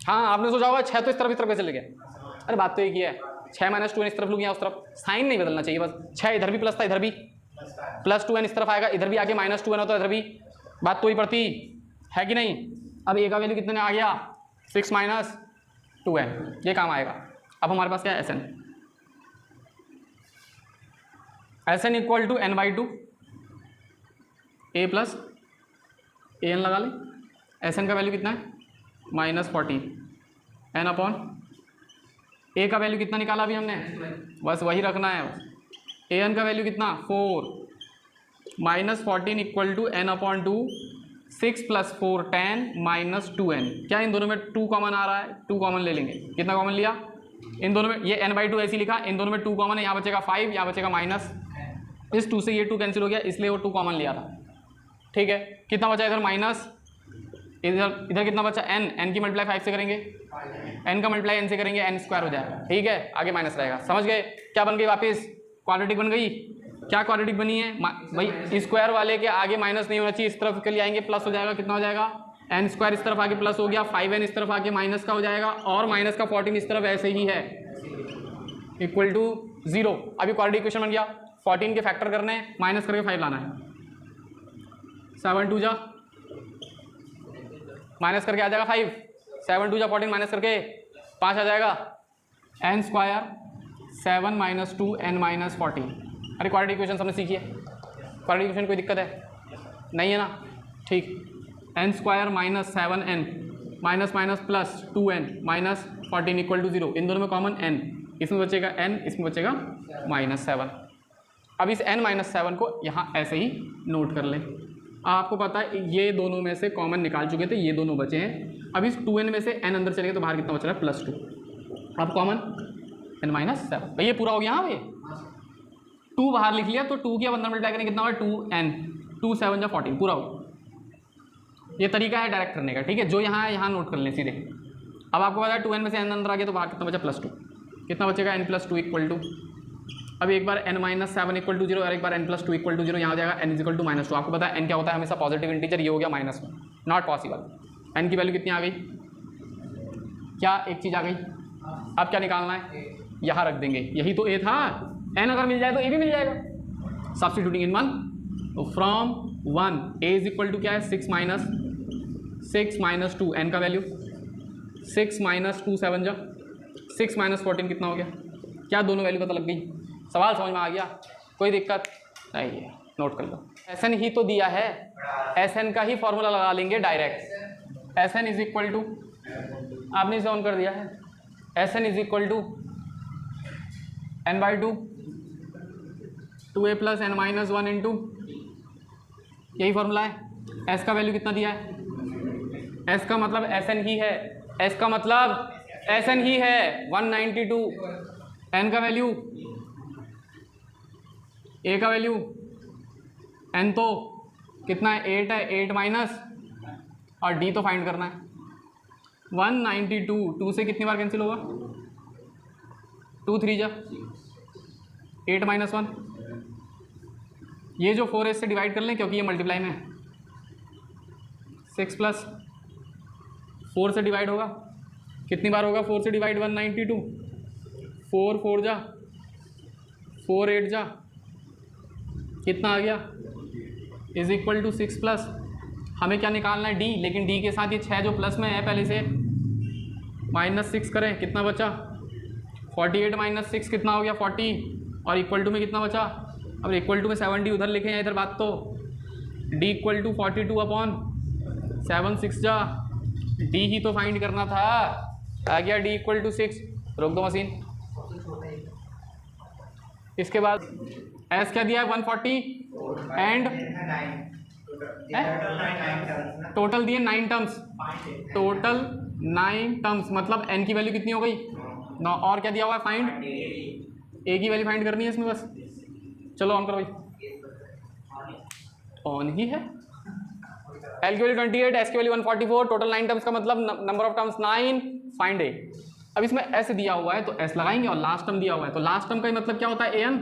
हाँ, आपने सोचा होगा 6 तो इस तरफ कैसे लगे, अरे बात तो एक ही है, 6 - 2n इस तरफ लूँ या उस तरफ, साइन नहीं बदलना चाहिए बस। 6 इधर भी प्लस था, इधर भी +2n इस तरफ आएगा, इधर भी आके -2n होता है, इधर भी बात तो ही पड़ती है कि नहीं। अब a का वैल्यू कितने आ गया 6 - 2n, ये काम आएगा। अब हमारे पास क्या है, Sn = n/2, a + an लगा लें। Sn का वैल्यू कितना है -14, n/, a का वैल्यू कितना निकाला अभी हमने, बस वही रखना है, ए एन का वैल्यू कितना 4 minus 14 equal to n upon 2 6 plus 4 10 minus 2n। क्या इन दोनों में 2 कॉमन आ रहा है? 2 कॉमन ले लेंगे। कितना कॉमन लिया इन दोनों में? ये n/2 ऐसे लिखा, इन दोनों में 2 कॉमन है, यहाँ बचेगा 5, यहाँ बचेगा माइनस, इस 2 से ये 2 कैंसिल हो गया, इसलिए वो 2 कॉमन लिया था। ठीक है, कितना बचा इधर माइनस, इधर इधर कितना बचा n की मल्टीप्लाई 5 से करेंगे, n का मल्टीप्लाई n से करेंगे, n स्क्वायर हो जाएगा। ठीक है, आगे माइनस रहेगा। समझ गए? क्या बन गई वापस? क्वाड्रेटिक बन गई। क्या क्वाड्रेटिक बनी है भाई? स्क्वायर वाले के आगे माइनस नहीं होना चाहिए, इस तरफ के लिए आएंगे प्लस हो जाएगा। कितना हो जाएगा? n स्क्वायर इस तरफ आगे प्लस हो गया, 5n इस तरफ आगे माइनस का हो जाएगा, और माइनस का 14 इस तरफ ऐसे ही है इक्वल टू 0। अभी क्वाड्रेटिक इक्वेशन बन गया। 14 के फैक्टर करने हैं, माइनस करके 5 लाना है। 7 2 जा माइनस करके आ जाएगा 5, 7 2 जा 14 माइनस करके 5 आ जाएगा, n square 7 minus 2 n minus 14। अरे क्वाड्रेटिक इक्वेशन सबने सीखी है? क्वाड्रेटिक इक्वेशन कोई दिक्कत है? नहीं है ना? ठीक, n square minus 7n minus minus plus 2n minus 14 equal to 0। इन दोनों में कॉमन n, इसमें बचेगा n, इसमें बचेगा माइनस 7। अब इस n माइनस 7 को यहाँ ऐसे ही नोट कर लें। आपको पता है ये दोनों में से कॉमन निकाल चुके थे, ये दोनों बचे हैं। अब इस 2n में से n अंदर चलेगा तो बाहर कितना बच रहा है? +2। अब कॉमन n माइनस 7, भाई ये पूरा हो गया। हाँ भाई 2 बाहर लिख लिया तो 2 की अब अंदर मल्टीप्लाई करेंगे, कितना होगा? 2n, 2 7 जा 14, पूरा हो। ये तरीका है डायरेक्ट करने का। ठीक है, जो यहाँ है यहाँ नोट कर लें सीधे। अब आपको पता है 2n में से n अंदर आ गया तो बाहर कितना बचा? +2। कितना बचेगा? n + 2 इक्वल टू, अब एक बार n माइनस 7 इक्वल टू 0 और एक बार n + 2 इक्वल टू 0। यहाँ हो जाएगा n इक्वल टू -2। आपको पता है n क्या होता है? हमेशा पॉजिटिव इंटीजर। ये हो गया -1, नॉट पॉसिबल। n की वैल्यू कितनी आ गई? क्या एक चीज़ आ गई? अब क्या निकालना है? यहाँ रख देंगे, यही तो a था। n अगर मिल जाए तो a भी मिल जाएगा। सब्स्टिट्यूटिंग इन 1, तो from 1 a is equal to क्या है? 6 माइनस 2, n का वैल्यू 6 माइनस 2 7 जा 6 माइनस 14 कितना हो गया? क्या दोनों वैल्यू पता लग गई? सवाल समझ में आ गया? कोई दिक्कत नहीं है, नोट कर लो। एस एन ही तो दिया है, एस एन का ही फॉर्मूला लगा लेंगे direct. S N is equal to, आपने इसे ऑन कर दिया है, S N is equal to n/2 2a plus n minus 1 into, यही फॉर्मूला है। s का वैल्यू कितना दिया है? s का मतलब एस एन ही है, s का मतलब एस एन ही है 192। n का वैल्यू, a का वैल्यू, n तो कितना है? 8 है, 8 माइनस, और d तो फाइंड करना है 192। 2 से कितनी बार कैंसिल होगा? 2 3 जा 8 माइनस 1। ये जो 4 से डिवाइड कर लें क्योंकि ये मल्टीप्लाई में है। 6 प्लस 4 से डिवाइड होगा, कितनी बार होगा 4 से डिवाइड? 192। 4 4 जा 4 8 जा, कितना आ गया? इज इक्वल टू 6 प्लस, हमें क्या निकालना है? d, लेकिन d के साथ ये 6 जो प्लस में है पहले से -6 करें, कितना बचा? 48 माइनस 6 कितना हो गया? 40, और इक्वल टू में कितना बचा? अब इक्वल टू में 70 उधर लिखे हैं, इधर बात तो d इक्वल टू 42 अपॉन 7 6 जा, d ही तो फाइंड करना था। आ गया d इक्वल टू 6। रोक दो मशीन। इसके बाद s क्या दिया है? 140 एंड टोटल दिए 9 टर्म्स, टोटल 9 टर्म्स, मतलब n की वैल्यू कितनी हो गई? 9। और क्या दिया हुआ है? फाइंड a की वैल्यू फाइंड करनी है इसमें बस। चलो ऑन करो भाई, ऑन ही है। l की वैल्यू 28, s की वैल्यू 144, टोटल 9 टर्म्स का मतलब number of terms 9, find a। अब इसमें s दिया हुआ है तो s लगाएंगे, और लास्ट टर्म दिया हुआ है तो लास्ट टर्म का ही मतलब क्या होता है? an।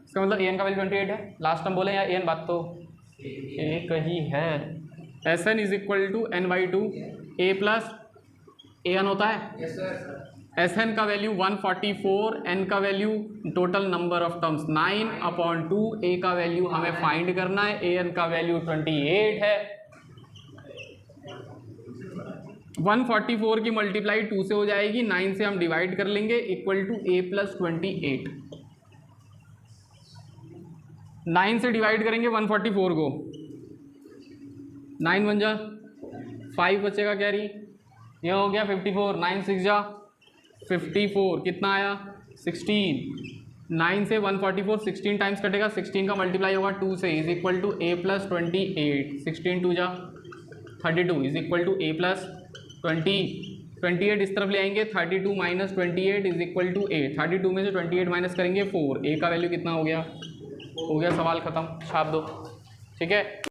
इसका मतलब an का वैल्यू 28 है, लास्ट टर्म बोले या an, बात तो एक ही है। S N is equal to n/2 a plus an होता है। एस एन का वैल्यू 144, n का value total number of terms 9/2, a का वैल्यू हमें फाइंड करना है, an का वैल्यू 28 है। 144 की मल्टीप्लाई 2 से हो जाएगी, 9 से हम डिवाइड कर लेंगे, इक्वल टू a प्लस 28। 9 से डिवाइड करेंगे 144 को, 9 1 जा 5 बचेगा कैरी, ये हो गया 54, 9 6 जा 54, कितना आया? 16। 9 से 144 16 टाइम्स कटेगा, 16 का मल्टीप्लाई होगा 2 से, is equal to a plus 28, 16 2 जा 32 is equal to a plus 28 इस तरफ ले आएंगे, 32 minus 28 is equal to a, 32 में से 28 माइनस करेंगे 4, a का वैल्यू कितना हो गया, सवाल ख़त्म, छाप दो, ठीक है।